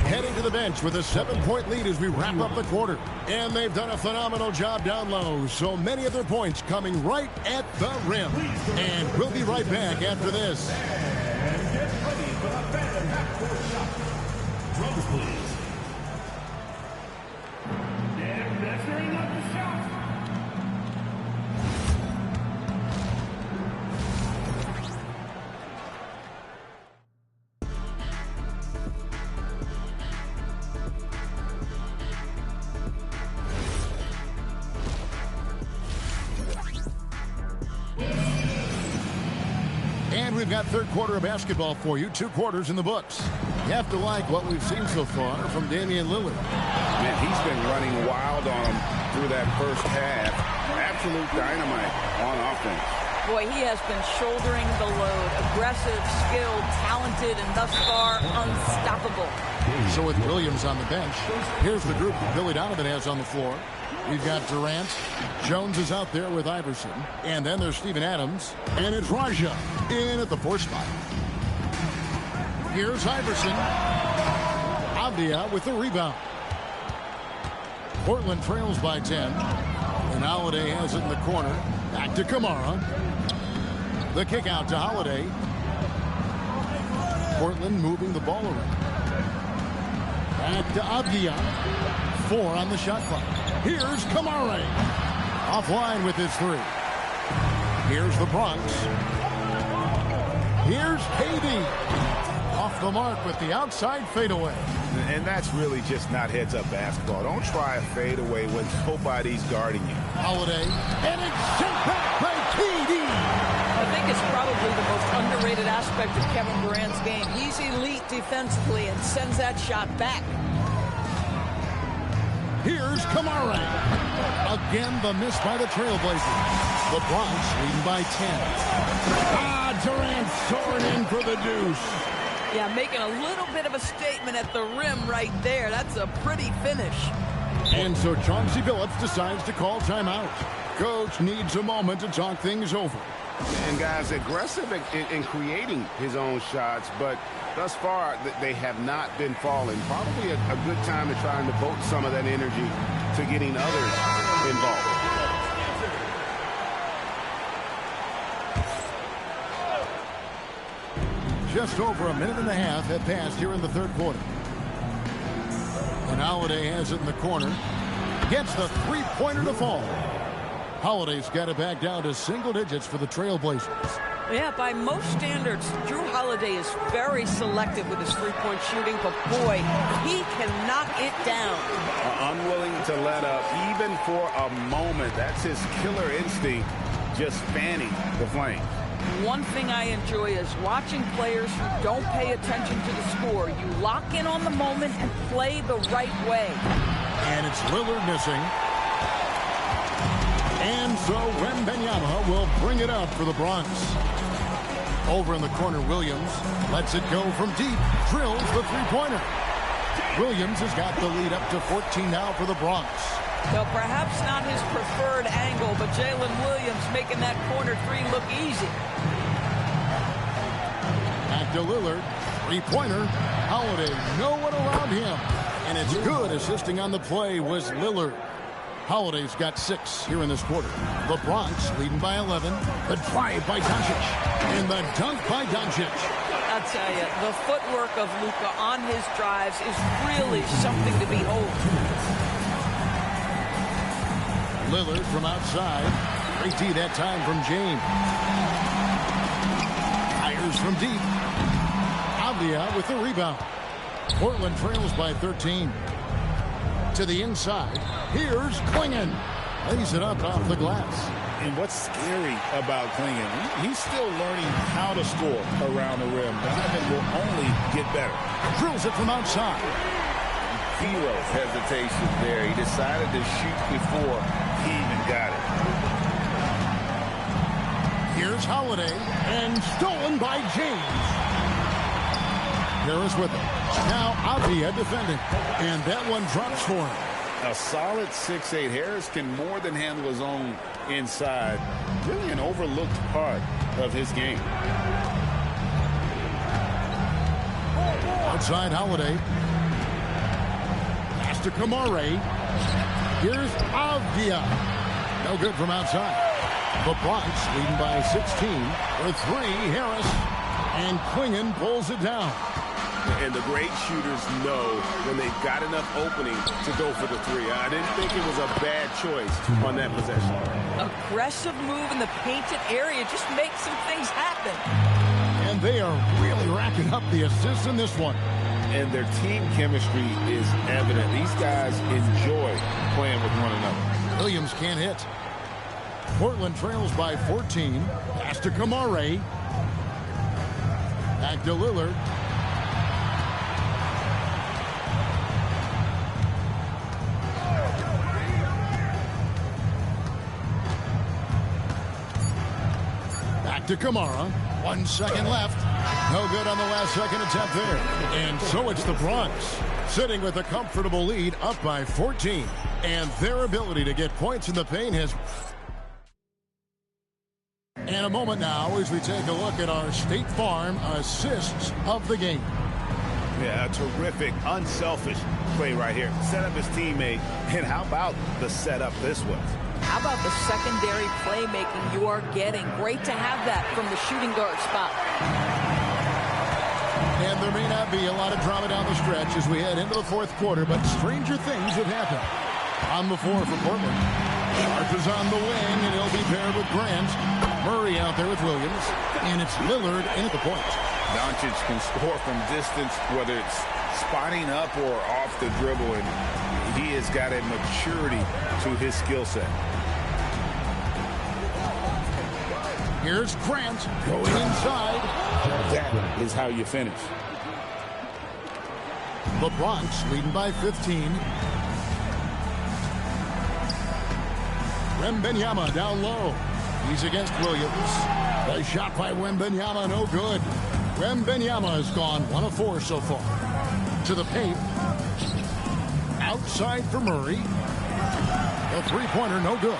heading to the bench with a 7-point lead as we wrap up the quarter. And they've done a phenomenal job down low. So many of their points coming right at the rim. And we'll be right back after this. And get ready for the Phantom half-court shot. Drums, please. And measuring up the shot. And we've got 3rd quarter of basketball for you. 2 quarters in the books. You have to like what we've seen so far from Damian Lillard. Man, he's been running wild on him through that first half. Absolute dynamite on offense. Boy, he has been shouldering the load. Aggressive, skilled, talented, and thus far unstoppable. So with Williams on the bench, here's the group that Billy Donovan has on the floor. We've got Durant. Jones is out there with Iverson. And then there's Steven Adams. And it's Raja in at the 4 spot. Here's Iverson. Avdia with the rebound. Portland trails by 10. And Holiday has it in the corner. Back to Kamara. The kick out to Holiday. Portland moving the ball around. Back to Avdia. 4 on the shot clock. Here's Kamara. Offline with his 3. Here's the Bronx. Here's KD. Off the mark with the outside fadeaway. And that's really just not heads-up basketball. Don't try a fadeaway when nobody's guarding you. Holiday. And it's sent back by KD. I think it's probably the most underrated aspect of Kevin Durant's game. He's elite defensively and sends that shot back. Here's Kamara. Again, the miss by the Trailblazers. The Bronx leading by 10. Durant soaring in for the deuce. Yeah, making a little bit of a statement at the rim right there. That's a pretty finish. And so Chauncey Billups decides to call timeout. Coach needs a moment to talk things over. And guys, aggressive in creating his own shots, but thus far they have not been falling. Probably a good time to try and devote some of that energy to getting others involved. Just over a minute and a half have passed here in the third quarter. And Holiday has it in the corner. Gets the three-pointer to fall. Holiday's got it back down to single digits for the Trailblazers. Yeah, by most standards, Drew Holiday is very selective with his three-point shooting, but boy, he can knock it down. Unwilling to let up, even for a moment. That's his killer instinct, just fanning the flame. One thing I enjoy is watching players who don't pay attention to the score. You lock in on the moment and play the right way. And it's Lillard missing. And so Wembanyama will bring it up for the Bronx. Over in the corner, Williams lets it go from deep. Drills the three-pointer. Williams has got the lead up to 14 now for the Bronx. Well, perhaps not his preferred angle, but Jalen Williams making that corner three look easy. Back to Lillard. Three-pointer. Holiday, no one around him. And it's good. Assisting on the play was Lillard. Holiday's got 6 here in this quarter. The Bronx leading by 11. The drive by Doncic. And the dunk by Doncic. I'll tell you, the footwork of Luka on his drives is really something to behold. Lillard from outside. Great D that time from James. Fires from deep. Avdia with the rebound. Portland trails by 13. To the inside. Here's Klingon. Lays it up off the glass. And what's scary about Klingon, he's still learning how to score around the rim. Donovan will only get better. Drills it from outside. Zero hesitation there. He decided to shoot before he even got it. Here's Holiday. And stolen by James. Harris with it. Now Avdia defending. And that one drops for him. A solid 6'8". Harris can more than handle his own inside. Really an overlooked part of his game. Outside Holiday. Pass to Kamara. Here's Avdia. No good from outside. The Bronx leading by 16. For 3, Harris. And Klingon pulls it down. And the great shooters know when they've got enough opening to go for the 3. I didn't think it was a bad choice on that possession. Aggressive move in the painted area just makes some things happen. And they are really racking up the assists in this one. And their team chemistry is evident. These guys enjoy playing with one another. Williams can't hit. Portland trails by 14. Pass to Kamara. Back to Lillard. Back to Kamara. 1 second left. No good on the last second attempt there. And so it's the Bronx sitting with a comfortable lead up by 14. And their ability to get points in the paint has... In a moment now as we take a look at our State Farm assists of the game. Yeah, a terrific, unselfish play right here. Set up his teammate. And how about the setup this was? How about the secondary playmaking you are getting? Great to have that from the shooting guard spot. And there may not be a lot of drama down the stretch as we head into the fourth quarter, but stranger things have happened. On the floor for Portland. Sharp is on the wing, and he'll be paired with Grant. Murray out there with Williams, and it's Lillard in at the point. Doncic can score from distance, whether it's spotting up or off the dribble, and he has got a maturity to his skill set. Here's Grant going inside. That is how you finish. The Bronx leading by 15. Wembanyama down low. He's against Williams. The shot by Wembanyama, no good. Wembanyama has gone 1 of 4 so far. To the paint. Outside for Murray. The three-pointer, no good.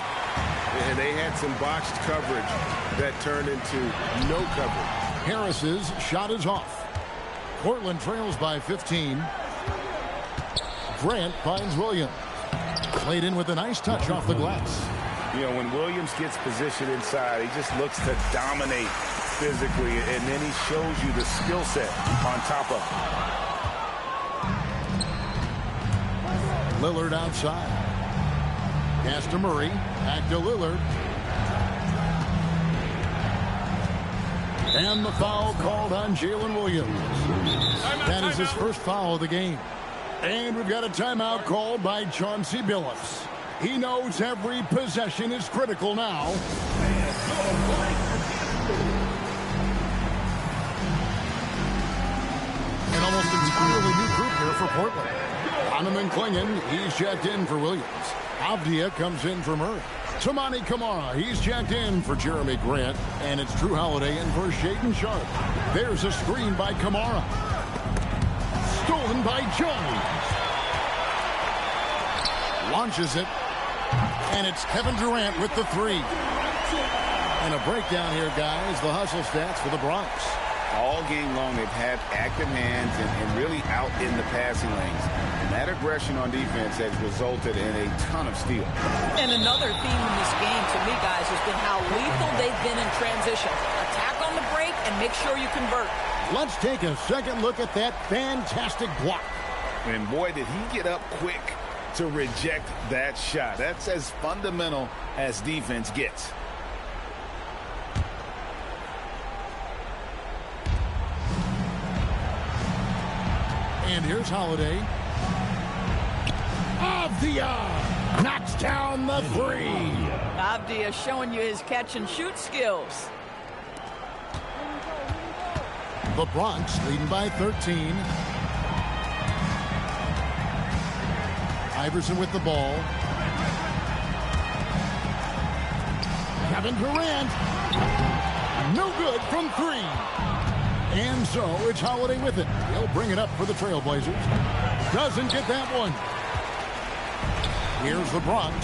And they had some botched coverage that turned into no coverage. Harris's shot is off. Portland trails by 15. Grant finds Williams. Played in with a nice touch off the glass. You know, when Williams gets positioned inside, he just looks to dominate physically, and then he shows you the skill set on top of it. Lillard outside. Pass to Murray. Back to Lillard. And the foul called on Jalen Williams. That is his first foul of the game. And we've got a timeout called by Chauncey Billups. He knows every possession is critical now. An almost entirely new group here for Portland. Donovan Clingan, he's checked in for Williams. Avdia comes in for Murray. Tamani Kamara, he's checked in for Jeremy Grant. And it's Drew Holiday in for Shaedon Sharpe. There's a screen by Kamara. Stolen by Jones. Launches it. And it's Kevin Durant with the three. And a breakdown here, guys. The hustle stats for the Bronx. All game long, they've had active hands and really out in the passing lanes. And that aggression on defense has resulted in a ton of steals. And another theme in this game, to me, guys, has been how lethal they've been in transition. Attack on the break and make sure you convert. Let's take a second look at that fantastic block. And boy, did he get up quick to reject that shot. That's as fundamental as defense gets. And here's Holiday. Avdia knocks down the three. Avdia showing you his catch and shoot skills. The Bronx leading by 13. Iverson with the ball. Kevin Durant. No good from three. And so it's Holiday with it. He'll bring it up for the Trailblazers. Doesn't get that one. Here's the Bronx.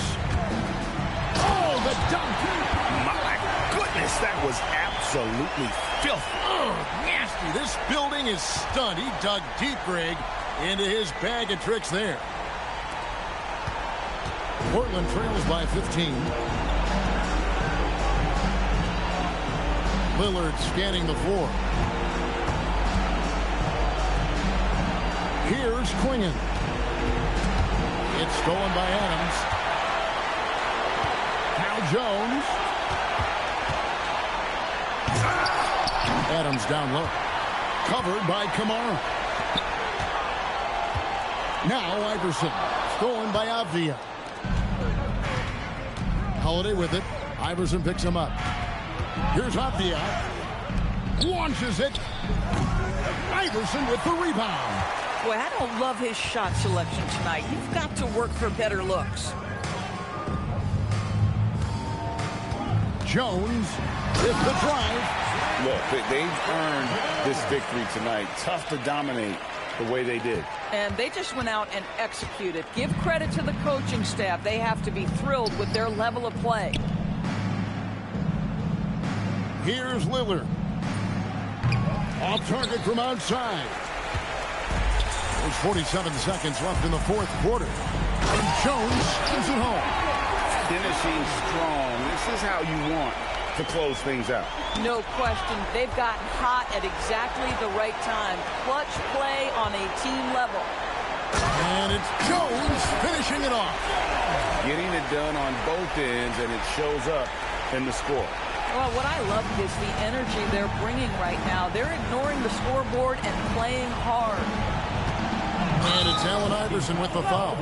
Oh, the dunk. My goodness, that was absolutely filthy. Oh, nasty. This building is stunned. He dug deep, Greg, into his bag of tricks there. Portland trails by 15. Lillard scanning the floor. Here's Clingan. It's stolen by Adams. Hal Jones. Adams down low. Covered by Kamara. Now Iverson. Stolen by Avdia. Holiday with it. Iverson picks him up. Here's Avdia. Launches it. Iverson with the rebound. Boy, I don't love his shot selection tonight. You've got to work for better looks. Jones with the drive. Look, they've earned this victory tonight. Tough to dominate the way they did. And they just went out and executed. Give credit to the coaching staff. They have to be thrilled with their level of play. Here's Lillard. Off target from outside. There's 47 seconds left in the fourth quarter. And Jones is at home. Finishing strong. This is how you want to close things out. No question. They've gotten hot at exactly the right time. Clutch play on a team level. And it's Jones finishing it off. Getting it done on both ends, and it shows up in the score. Well, what I love is the energy they're bringing right now. They're ignoring the scoreboard and playing hard. And it's Allen Iverson with the foul.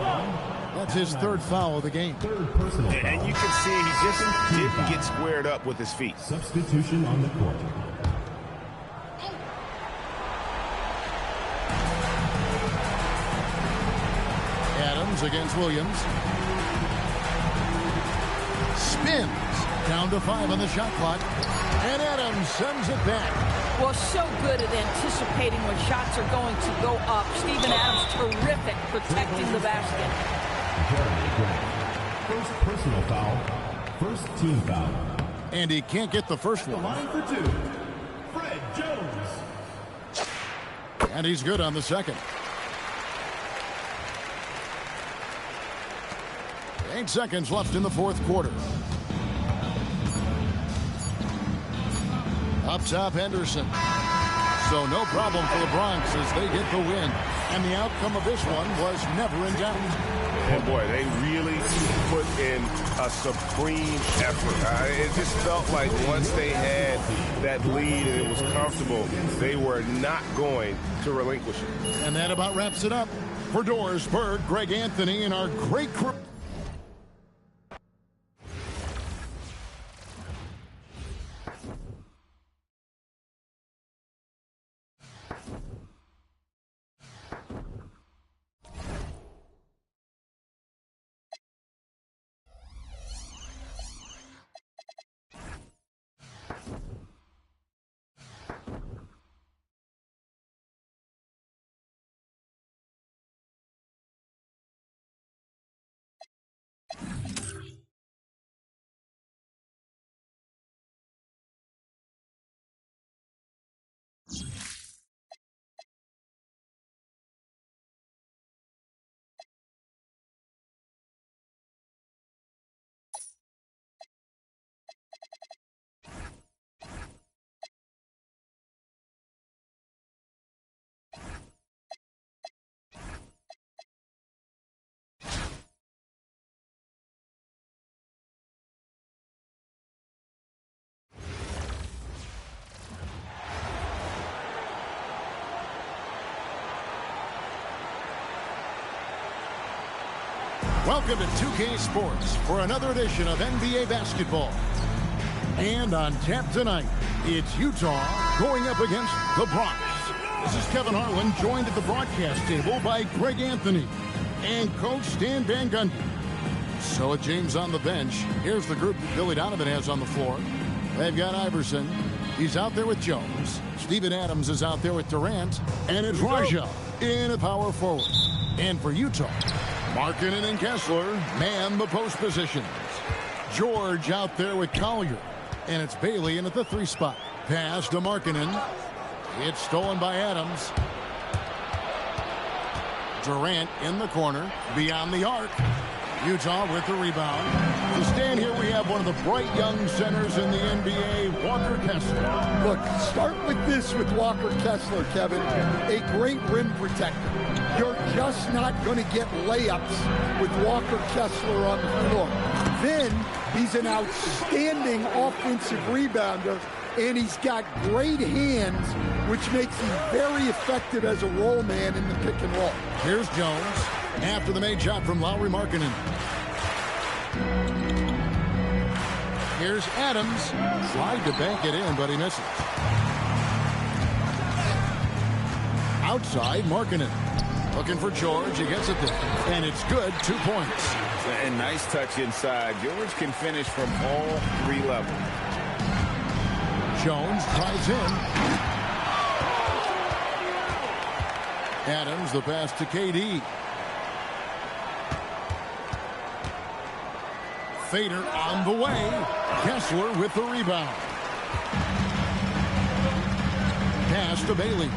That's his third foul of the game. And you can see he just didn't get squared up with his feet. Substitution on the court. Adams against Williams. Spins. Down to 5 on the shot clock. And Adams sends it back. Well, so good at anticipating when shots are going to go up. Steven Adams, terrific protecting the basket. First personal foul. First team foul. And he can't get the first one. Line for 2. Fred Jones. And he's good on the second. 8 seconds left in the fourth quarter. Up top, Henderson. So no problem for the Bronx as they get the win. And the outcome of this one was never in doubt. And boy, they really put in a supreme effort. It just felt like once they had that lead and it was comfortable, they were not going to relinquish it. And that about wraps it up. For Doris Berg, Greg Anthony, and our great crew. Welcome to 2K Sports for another edition of NBA basketball. And on tap tonight, it's Utah going up against the Bronx. This is Kevin Harlan, joined at the broadcast table by Greg Anthony and Coach Stan Van Gundy. So with James on the bench, here's the group that Billy Donovan has on the floor. They've got Iverson. He's out there with Jones. Steven Adams is out there with Durant. And it's Raja in a power forward. And for Utah, Markkanen and Kessler man the post positions. George out there with Collier. And it's Bailey in at the 3 spot. Pass to Markkanen. It's stolen by Adams. Durant in the corner. Beyond the arc. Utah with the rebound. To stand here, we have one of the bright young centers in the NBA, Walker Kessler. Look, start with this with Walker Kessler, Kevin. A great rim protector. You're just not going to get layups with Walker Kessler on the floor. Then, he's an outstanding offensive rebounder, and he's got great hands, which makes him very effective as a roll man in the pick and roll. Here's Jones after the made shot from Lauri Markkanen. Here's Adams. Tried to bank it in, but he misses. Outside, Markkanen. Looking for George. He gets it there. And it's good. 2 points. And nice touch inside. George can finish from all 3 levels. Jones tries in. Adams, the pass to KD. Fader on the way. Kessler with the rebound. Pass to Bailey.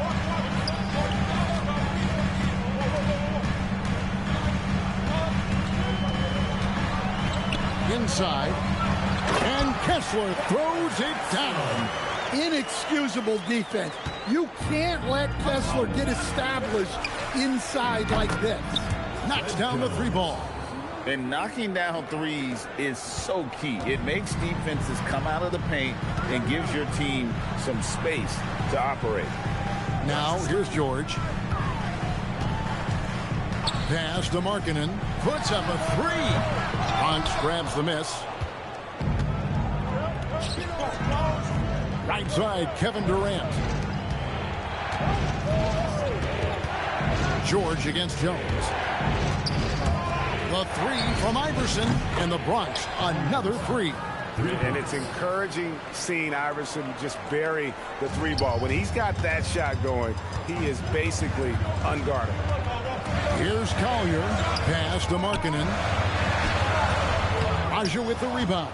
Inside. And Kessler throws it down. Inexcusable defense. You can't let Kessler get established inside like this. Knocks down the 3 ball. And knocking down threes is so key. It makes defenses come out of the paint and gives your team some space to operate. Now, here's George. Pass to Markkanen. Puts up a three. Bronx grabs the miss. Right side, Kevin Durant. George against Jones. The three from Iverson, and the Bronx another three. And it's encouraging seeing Iverson just bury the three ball. When he's got that shot going, he is basically unguardable. Here's Collier. Pass to Markkanen. Aja with the rebound.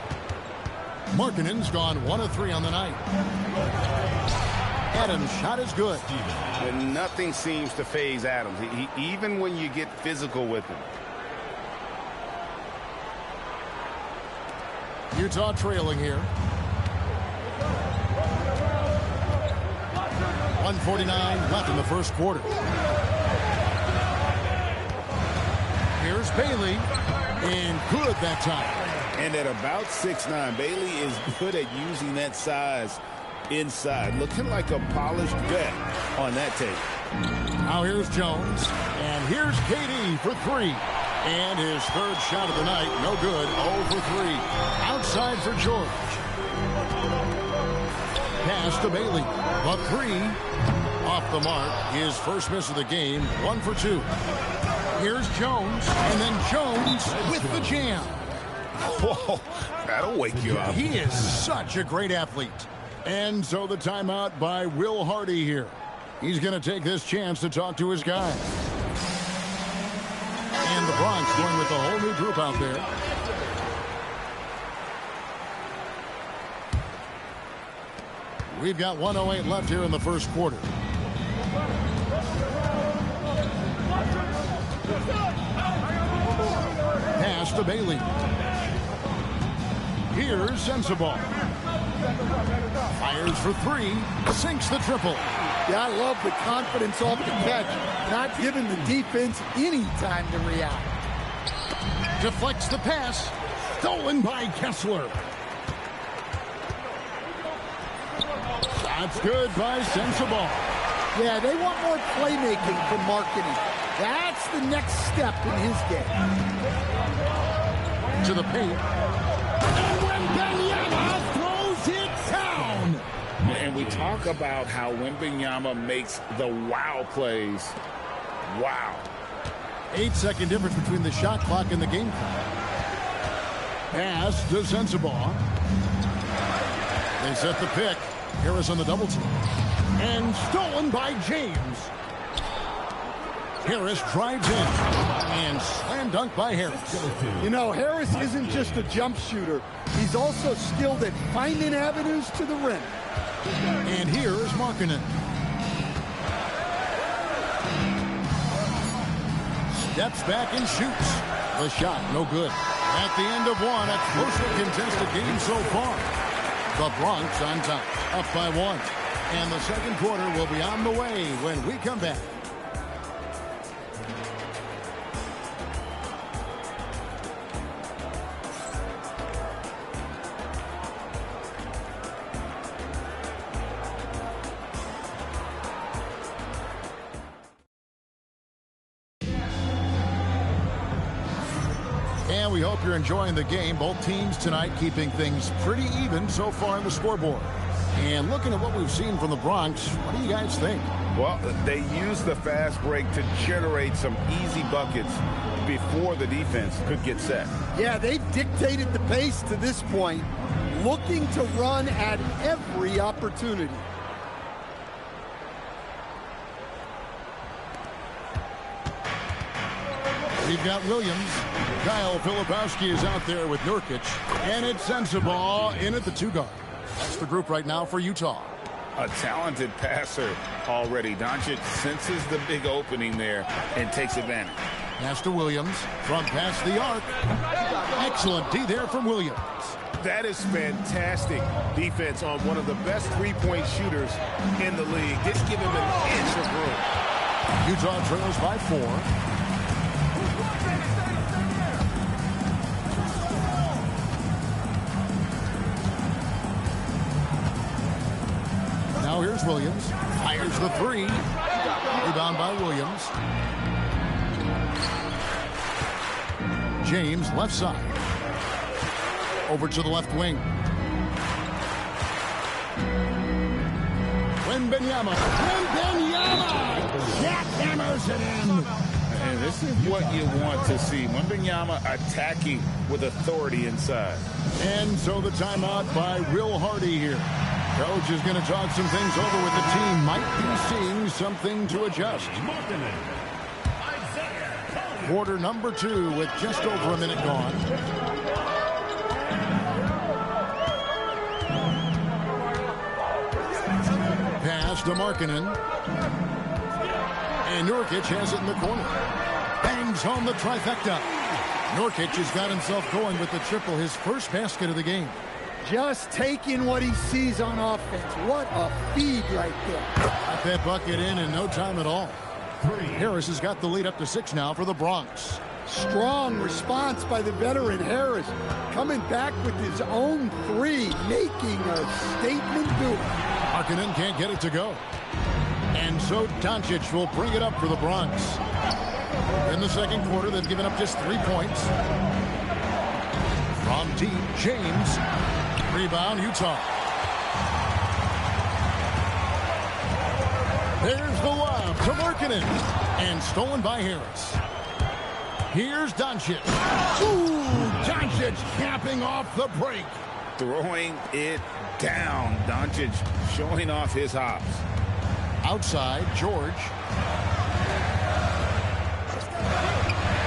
Markkanen's gone 1 of 3 on the night. Adams' shot is good. And nothing seems to faze Adams, even when you get physical with him. Utah trailing here. 1:49 left in the first quarter. Here's Bailey, and good that time. And at about 6'9", Bailey is good at using that size inside. Looking like a polished vet on that tape. Now here's Jones, and here's KD for 3. And his third shot of the night, no good, 0 for 3. Outside for George. Pass to Bailey. The 3 off the mark. His first miss of the game, 1 for 2. Here's Jones, and then Jones with the jam. Whoa, that'll wake you up. He is such a great athlete. And so the timeout by Will Hardy here. He's going to take this chance to talk to his guys. And the Bronx going with a whole new group out there. We've got 1:08 left here in the first quarter. Pass to Bailey. Here's Sensabaugh. Fires for 3. Sinks the triple. Yeah, I love the confidence off the catch. Not giving the defense any time to react. Deflects the pass. Stolen by Kessler. That's good by Sensabaugh. Yeah, they want more playmaking from Markkanen. That's the next step in his game. To the paint. And Wembanyama throws it down. And we talk about how Wembanyama makes the wow plays. Wow. 8-second difference between the shot clock and the game clock. Pass to Sensabaugh. They set the pick. Harris on the double team. And stolen by James. Harris drives in. And slam dunk by Harris. You know, Harris isn't just a jump shooter. He's also skilled at finding avenues to the rim. And here is Markkanen. Steps back and shoots. The shot, no good. At the end of one, a closely contested game so far. The Bronx on top, up by 1. And the second quarter will be on the way when we come back. And we hope you're enjoying the game. Both teams tonight keeping things pretty even so far on the scoreboard. And looking at what we've seen from the Bronx, what do you guys think? Well, they used the fast break to generate some easy buckets before the defense could get set. Yeah, they've dictated the pace to this point, looking to run at every opportunity. We've got Williams. Kyle Filipowski is out there with Nurkic. And it's Sensabaugh in at the 2 guard. That's the group right now for Utah. A talented passer already. Doncic senses the big opening there and takes advantage. Pass to Williams. From past the arc. Excellent D there from Williams. That is fantastic defense on one of the best three-point shooters in the league. Didn't give him an inch of room. Utah trails by 4. Here's Williams. Fires the three. Rebound by Williams. James, left side. Over to the left wing. Wembanyama. Jackhammers it in. And this is what you want to see. Wembanyama attacking with authority inside. And so the timeout by Will Hardy here. Coach is going to talk some things over with the team. Might be seeing something to adjust. Quarter number 2 with just over a minute gone. Pass to Markkanen. And Nurkic has it in the corner. Bangs home the trifecta. Nurkic has got himself going with the triple, his first basket of the game. Just taking what he sees on offense. What a feed right there. Got that bucket in no time at all. Harris has got the lead up to 6 now for the Bronx. Strong response by the veteran Harris. Coming back with his own three, making a statement do it. Markkanen can't get it to go. And so Doncic will bring it up for the Bronx. In the second quarter, they've given up just 3 points. From deep, James. Rebound, Utah. There's the lob to Markkanen. And stolen by Harris. Here's Doncic. Ooh, Doncic capping off the break. Throwing it down. Doncic showing off his hops. Outside, George.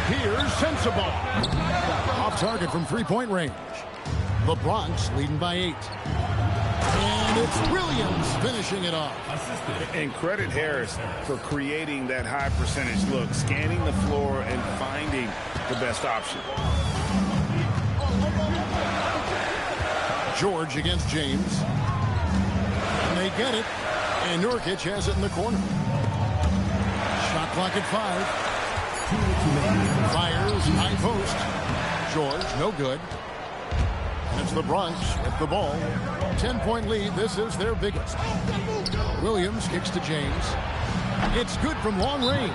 Here's Sensabaugh. Off target from three-point range. The Bronx leading by 8. And it's Williams finishing it off. And credit Harris for creating that high percentage look, scanning the floor and finding the best option. George against James. And they get it. And Nurkic has it in the corner. Shot clock at 5. Fires, high post. George, no good. And it's the Bronx with the ball. 10-point lead. This is their biggest. Williams kicks to James. It's good from long range.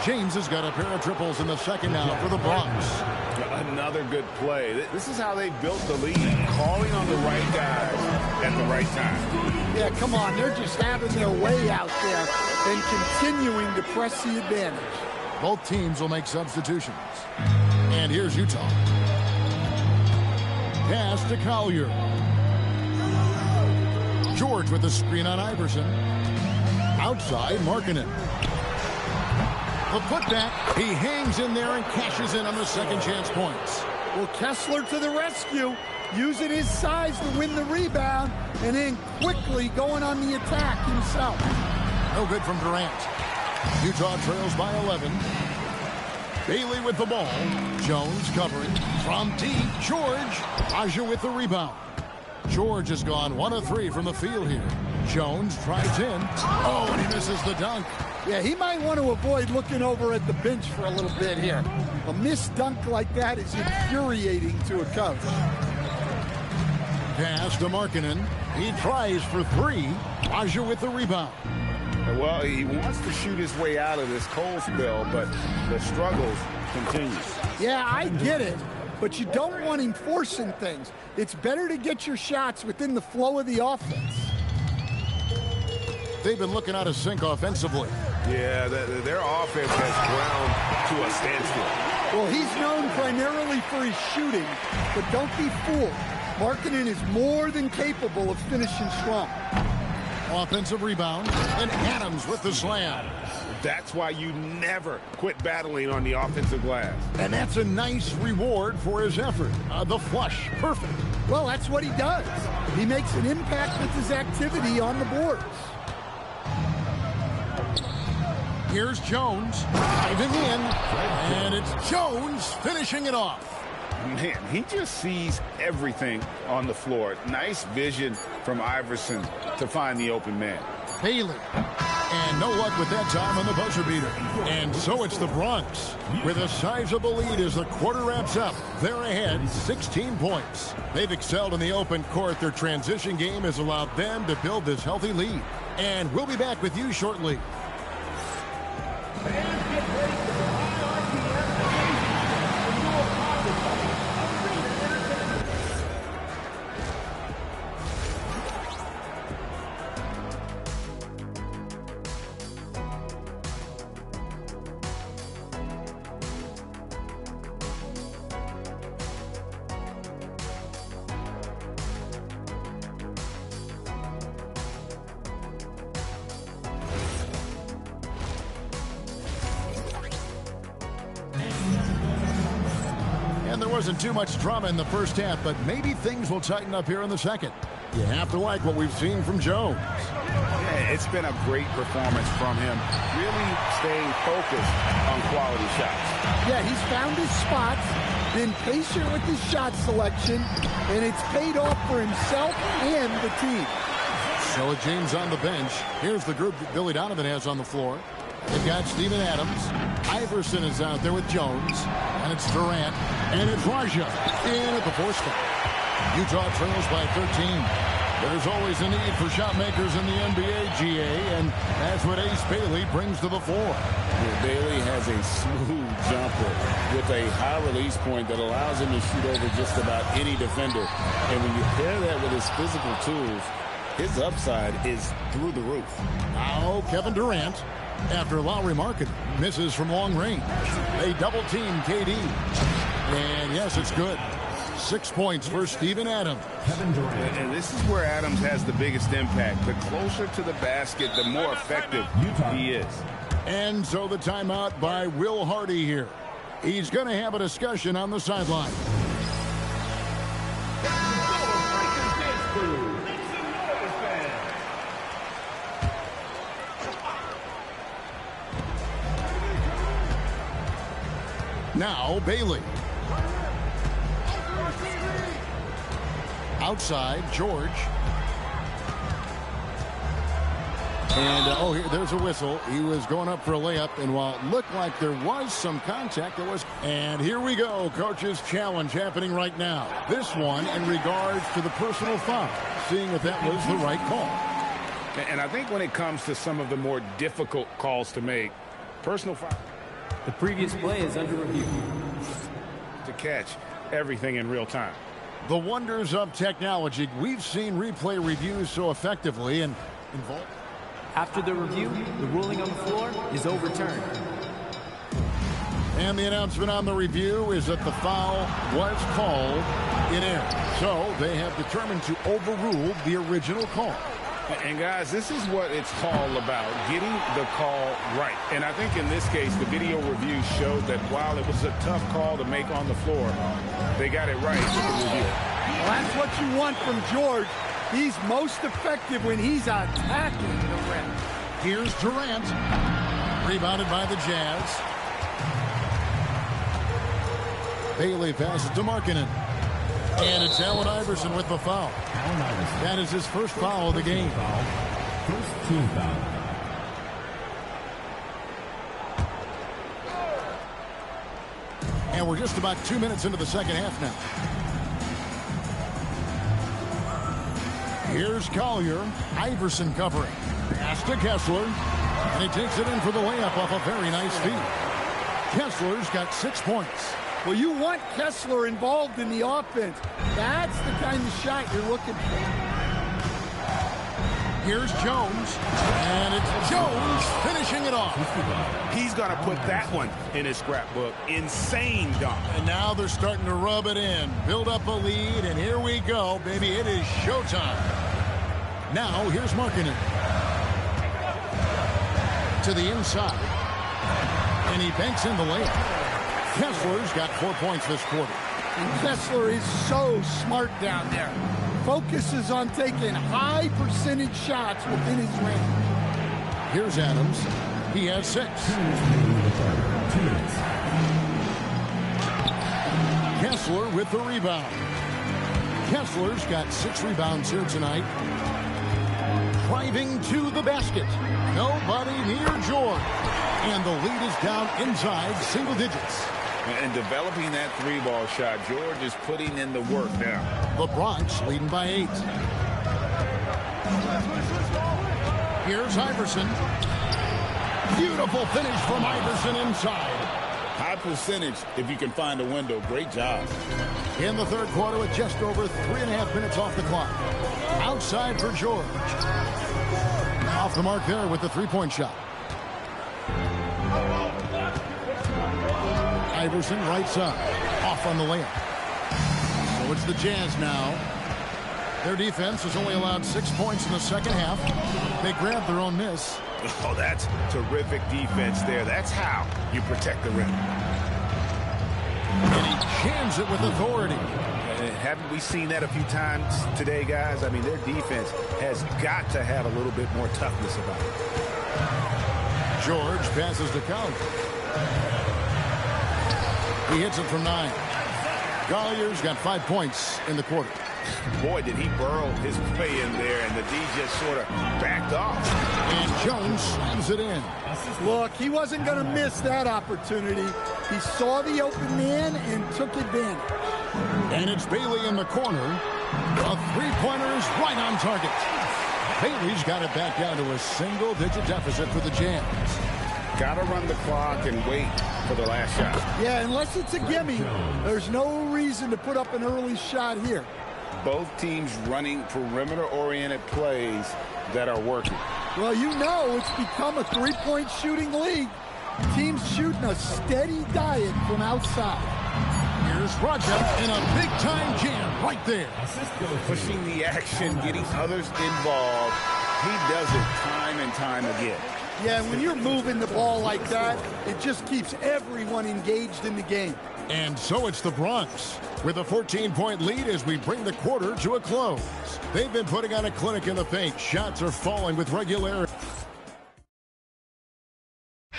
James has got a pair of triples in the second now for the Bronx. Another good play. This is how they built the lead. Calling on the right guys at the right time. Yeah, come on. They're just having their way out there and continuing to press the advantage. Both teams will make substitutions. And here's Utah. Pass to Collier. George with the screen on Iverson. Outside, Markkanen. The putback. He hangs in there and cashes in on the second chance points. Well, Kessler to the rescue, using his size to win the rebound, and then quickly going on the attack himself. No good from Durant. Utah trails by 11. Bailey with the ball. Jones covering. From deep, George. Aja with the rebound. George has gone 1 of 3 from the field here. Jones tries in. Oh, and he misses the dunk. Yeah, he might want to avoid looking over at the bench for a little bit here. A missed dunk like that is infuriating to a coach. Pass to Markkanen. He tries for 3. Aja with the rebound. Well, he wants to shoot his way out of this cold spell, but the struggles continue. Yeah, I get it, but you don't want him forcing things. It's better to get your shots within the flow of the offense. They've been looking out of sync offensively. Yeah, their offense has ground to a standstill. Well, he's known primarily for his shooting, but don't be fooled. Markkanen is more than capable of finishing strong. Offensive rebound, and Adams with the slam. That's why you never quit battling on the offensive glass. And that's a nice reward for his effort. The flush, perfect. Well, that's what he does. He makes an impact with his activity on the boards. Here's Jones, diving in, and it's Jones finishing it off. Man, he just sees everything on the floor. Nice vision from Iverson to find the open man. Bailey And no luck with that time on the buzzer beater. And so it's the Bronx with a sizable lead as the quarter wraps up. They're ahead 16 points. They've excelled in the open court. Their transition game has allowed them to build this healthy lead. And we'll be back with you shortly. And there wasn't too much drama in the first half, but maybe things will tighten up here in the second. You have to like what we've seen from Jones. Yeah, it's been a great performance from him. Really staying focused on quality shots. Yeah, he's found his spots, been patient with his shot selection, and it's paid off for himself and the team. So James on the bench. Here's the group that Billy Donovan has on the floor. They've got Steven Adams. Iverson is out there with Jones. And it's Durant. And it's Raja in at the fourth spot. Utah trails by 13. There's always a need for shot makers in the NBA, GA, and that's what Ace Bailey brings to the floor. Yeah, Bailey has a smooth jumper with a high release point that allows him to shoot over just about any defender. And when you pair that with his physical tools, his upside is through the roof. Now Kevin Durant, after Lowry Markkanen misses from long range. They double team KD. And yes, it's good. 6 points for Steven Adams. And this is where Adams has the biggest impact. The closer to the basket, the more effective he is. And so the timeout by Will Hardy here. He's going to have a discussion on the sideline. Now Bailey. Outside, George. And, there's a whistle. He was going up for a layup, and while it looked like there was some contact, there was. And here we go, coach's challenge happening right now. This one in regards to the personal foul, seeing if that was the right call. And I think when it comes to some of the more difficult calls to make, personal foul. The previous play is under review. To catch everything in real time. The wonders of technology. We've seen replay reviews so effectively and involved. After the review, the ruling on the floor is overturned. And the announcement on the review is that the foul was called in error. So they have determined to overrule the original call. And guys, this is what it's all about, getting the call right. And I think in this case, the video review showed that while it was a tough call to make on the floor, they got it right with the review. Well, that's what you want from George. He's most effective when he's attacking the rim. Here's Durant. Rebounded by the Jazz. Bailey passes to Markkanen. And it's Allen Iverson with the foul. That is his first foul of the game. First team foul. And we're just about 2 minutes into the second half now. Here's Collier. Iverson covering. Pass to Kessler. And he takes it in for the layup off a very nice feed. Kessler's got 6 points. Well, you want Kessler involved in the offense. That's the kind of shot you're looking for. Here's Jones. And it's Jones finishing it off. He's going to put that one in his scrapbook. Insane dunk. And now they're starting to rub it in. Build up a lead, and here we go, baby. It is showtime. Now, here's Markkanen. To the inside. And he banks in the layup. Kessler's got 4 points this quarter. And Kessler is so smart down there. Focuses on taking high percentage shots within his range. Here's Adams. He has 6. Kessler with the rebound. Kessler's got 6 rebounds here tonight. driving to the basket. Nobody near George. And the lead is down inside single digits. And developing that three-ball shot, George is putting in the work now. The Bronx leading by 8. Here's Iverson. Beautiful finish from Iverson inside. High percentage if you can find a window. Great job. In the third quarter with just over 3.5 minutes off the clock. Outside for George. Off the mark there with the three-point shot. Iverson right side. Off on the layup. So it's the Jazz now. Their defense has only allowed 6 points in the second half. They grabbed their own miss. Oh, that's terrific defense there. That's how you protect the rim. And he jams it with authority. Haven't we seen that a few times today, guys? I mean, their defense has got to have a little bit more toughness about it. George passes to Count. He hits it from 9. Collier's got 5 points in the quarter. Boy, did he burrow his play in there, and the D just sort of backed off. And Jones slams it in. Look, he wasn't going to miss that opportunity. He saw the open man and took advantage. And it's Bailey in the corner. A three-pointer is right on target. Bailey's got it back down to a single-digit deficit for the Jazz. Got to run the clock and wait for the last shot. Yeah, unless it's a gimme, there's no reason to put up an early shot here. Both teams running perimeter-oriented plays that are working. Well, you know it's become a three-point shooting league. Teams shooting a steady diet from outside. Here's Roger in a big-time jam right there. Pushing the action, getting others involved. He does it time and time again. Yeah, when you're moving the ball like that, it just keeps everyone engaged in the game. And so it's the Bronx with a 14-point lead as we bring the quarter to a close. They've been putting on a clinic in the paint. Shots are falling with regularity.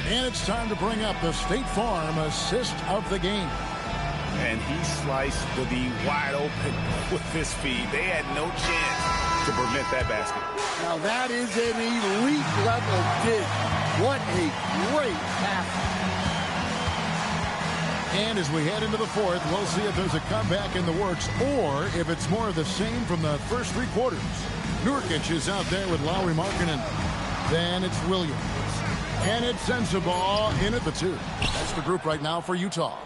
And it's time to bring up the State Farm assist of the game. And he sliced the D wide open with his feed. They had no chance to prevent that basket. Now that is an elite level dig. What a great pass. And as we head into the fourth, we'll see if there's a comeback in the works or if it's more of the same from the first 3 quarters. Nurkic is out there with Lauri Markkanen. Then it's Williams. And it's Sensabaugh in at the 2. That's the group right now for Utah.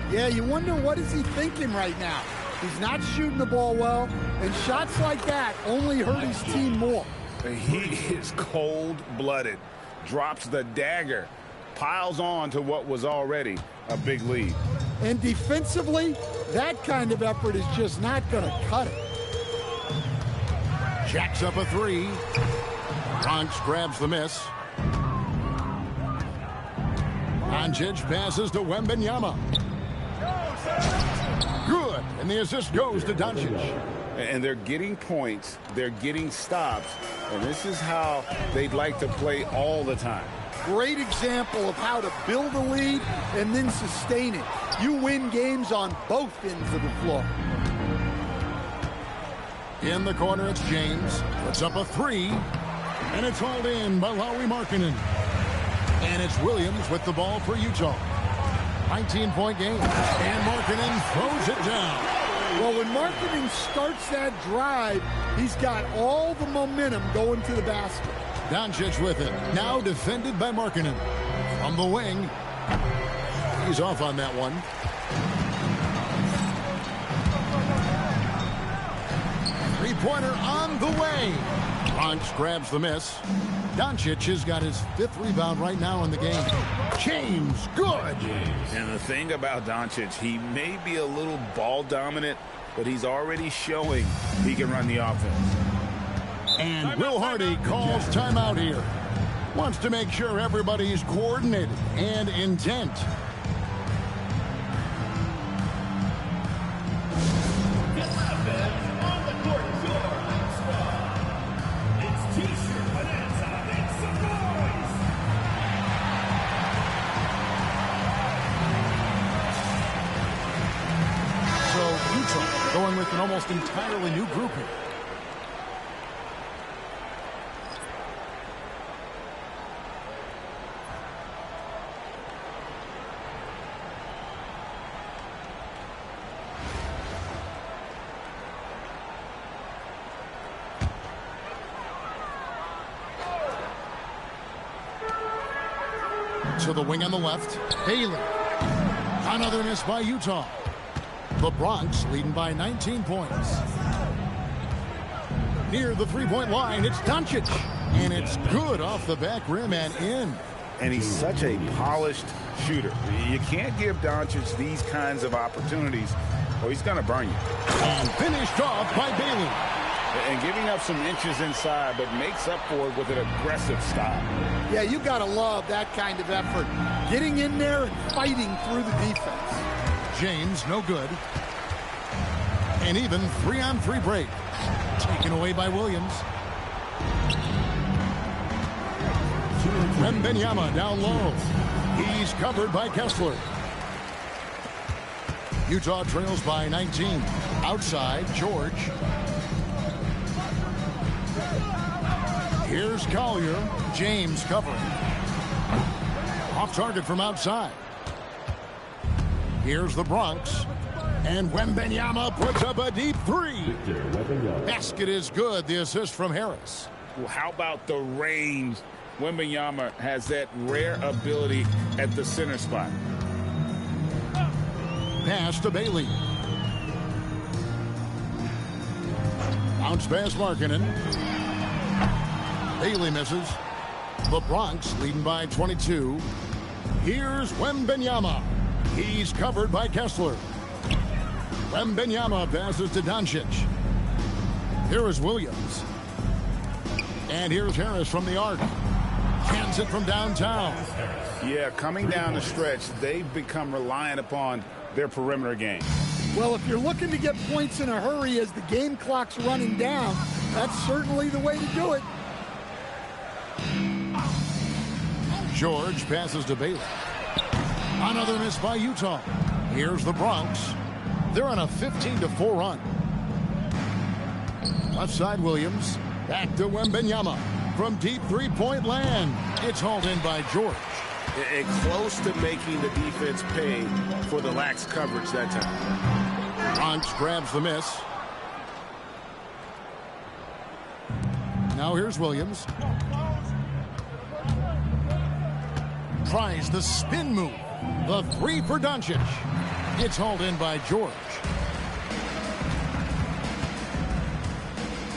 Yeah, you wonder what is he thinking right now. He's not shooting the ball well, and shots like that only hurt his team more. He is cold-blooded. Drops the dagger. Piles on to what was already a big lead. And defensively, that kind of effort is just not going to cut it. Jacks up a 3. Bronx grabs the miss. Doncic passes to Wembanyama. Good, and the assist goes to Doncic. And they're getting points, they're getting stops, and this is how they'd like to play all the time. Great example of how to build a lead and then sustain it. You win games on both ends of the floor. In the corner, it's James. Puts up a 3, and it's hauled in by Lauri Markkanen. And it's Williams with the ball for Utah. 19-point game, and Markkanen throws it down. Well, when Markkanen starts that drive, he's got all the momentum going to the basket. Doncic with it. Now defended by Markkanen. From the wing. He's off on that one. Three-pointer on the way. Bronx grabs the miss. Doncic has got his 5th rebound right now in the game. James, good. And the thing about Doncic, he may be a little ball dominant, but he's already showing he can run the offense. And Will Hardy calls timeout here. Wants to make sure everybody's coordinated and intent. Going with an almost entirely new group here. To the wing on the left. Bailey. Another miss by Utah. The Bronx leading by 19 points. Near the three-point line, it's Doncic. And it's good off the back rim and in. And he's such a polished shooter. You can't give Doncic these kinds of opportunities or he's going to burn you. And finished off by Bailey. And giving up some inches inside, but makes up for it with an aggressive style. Yeah, you got to love that kind of effort. Getting in there and fighting through the defense. James, no good. And even 3-on-3 break. Taken away by Williams. Wembanyama down low. He's covered by Kessler. Utah trails by 19. Outside, George. Here's Collier. James covering. Off target from outside. Here's the Bronx. And Wembanyama puts up a deep three. Basket is good. The assist from Harris. Well, how about the range? Wembanyama has that rare ability at the center spot. Pass to Bailey. Bounce pass Markkanen. Bailey misses. The Bronx leading by 22. Here's Wembanyama. He's covered by Kessler. Wembanyama passes to Doncic. Here is Williams. And here's Harris from the arc. Cans it from downtown. Yeah, coming down the stretch, they've become reliant upon their perimeter game. Well, if you're looking to get points in a hurry as the game clock's running down, that's certainly the way to do it. George passes to Bailey. Another miss by Utah. Here's the Bronx. They're on a 15-4 run. Left side Williams. Back to Wembanyama. From deep three-point land. It's hauled in by George. And close to making the defense pay for the lax coverage that time. Bronx grabs the miss. Now here's Williams. Tries the spin move. The three for Doncic. It's hauled in by George.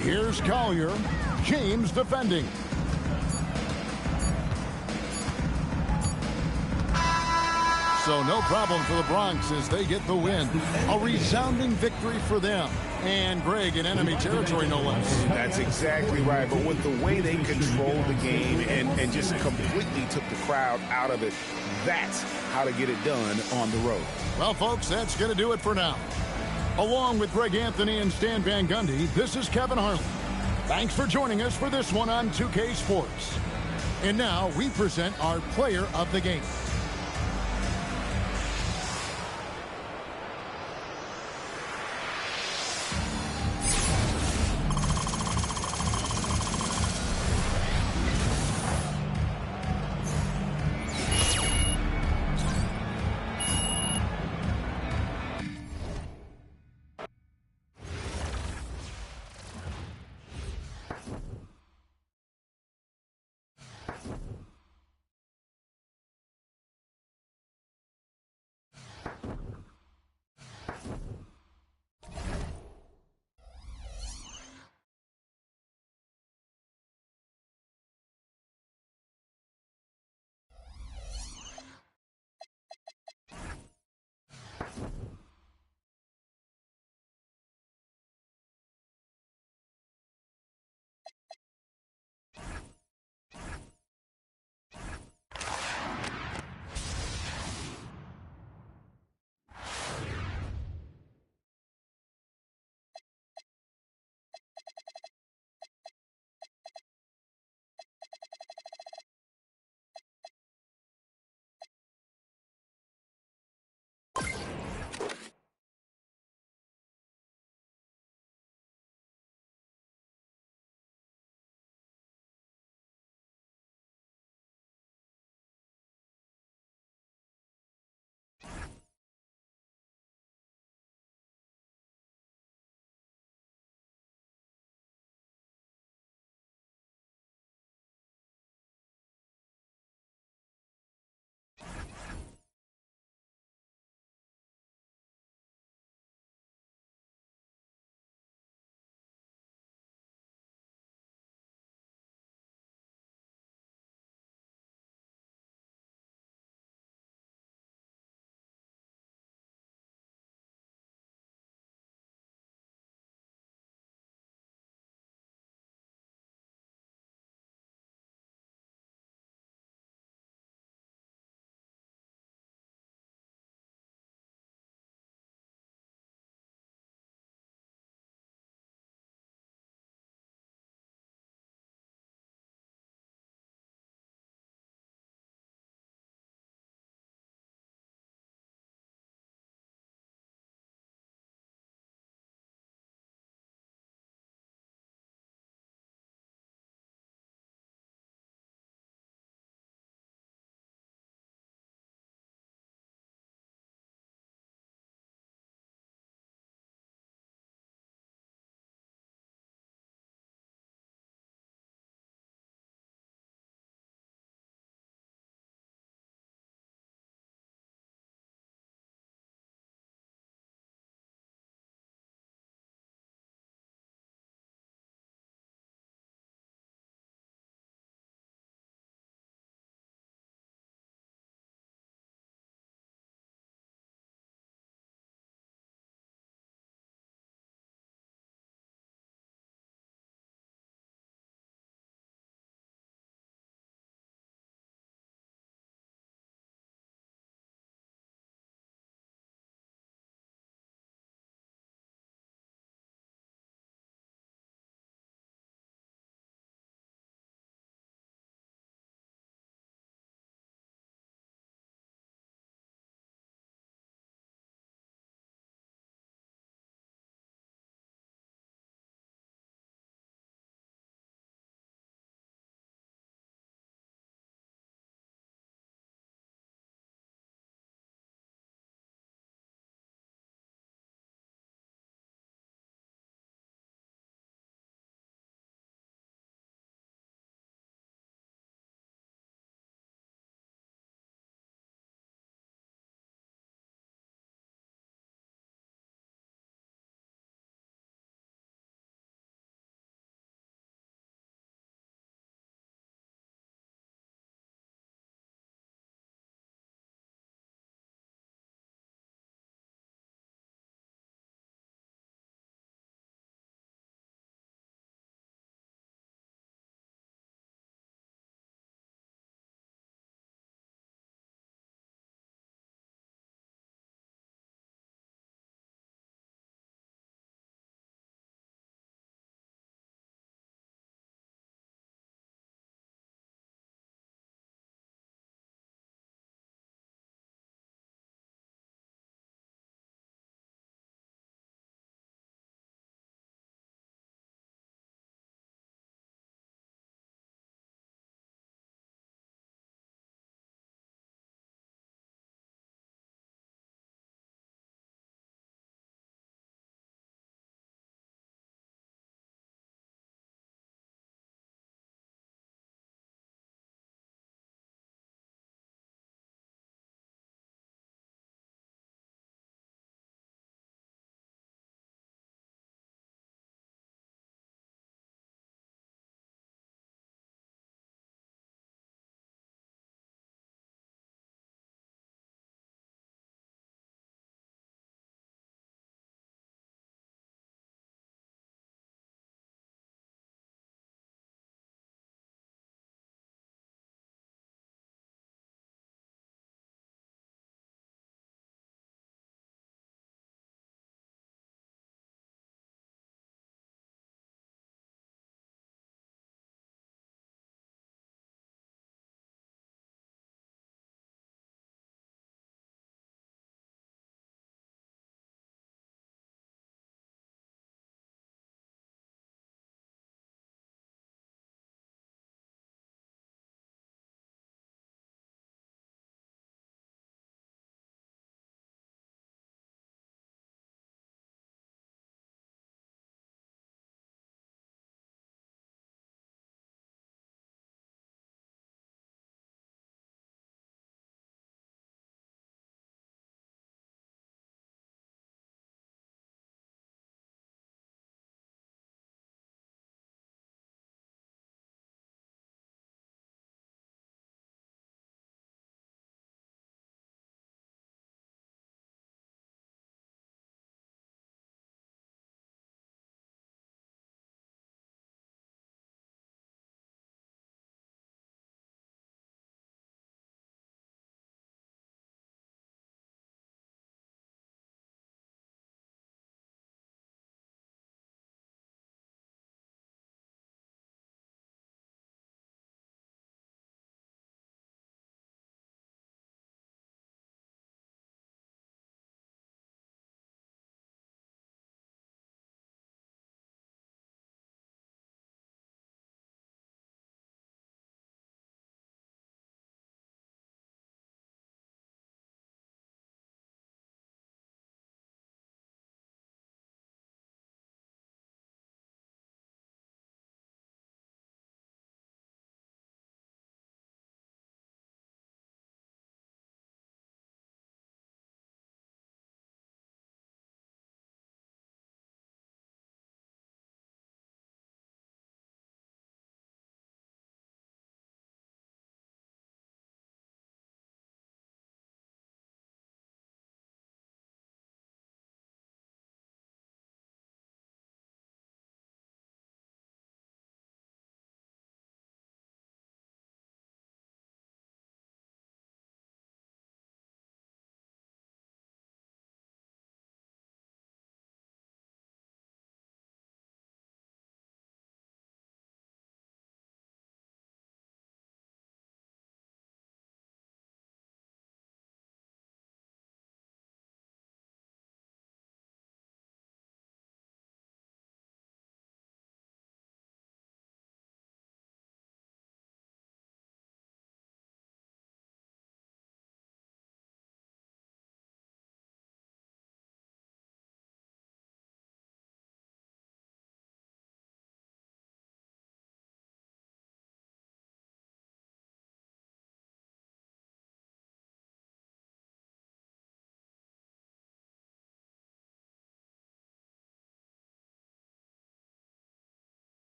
Here's Collier. James defending. So no problem for the Bronx as they get the win. A resounding victory for them. And Greg in enemy territory, no less. That's exactly right. But with the way they controlled the game and just completely took the crowd out of it, that's how to get it done on the road. Well, folks, that's going to do it for now. Along with Greg Anthony and Stan Van Gundy, this is Kevin Harlan. Thanks for joining us for this one on 2K Sports. And now we present our player of the game.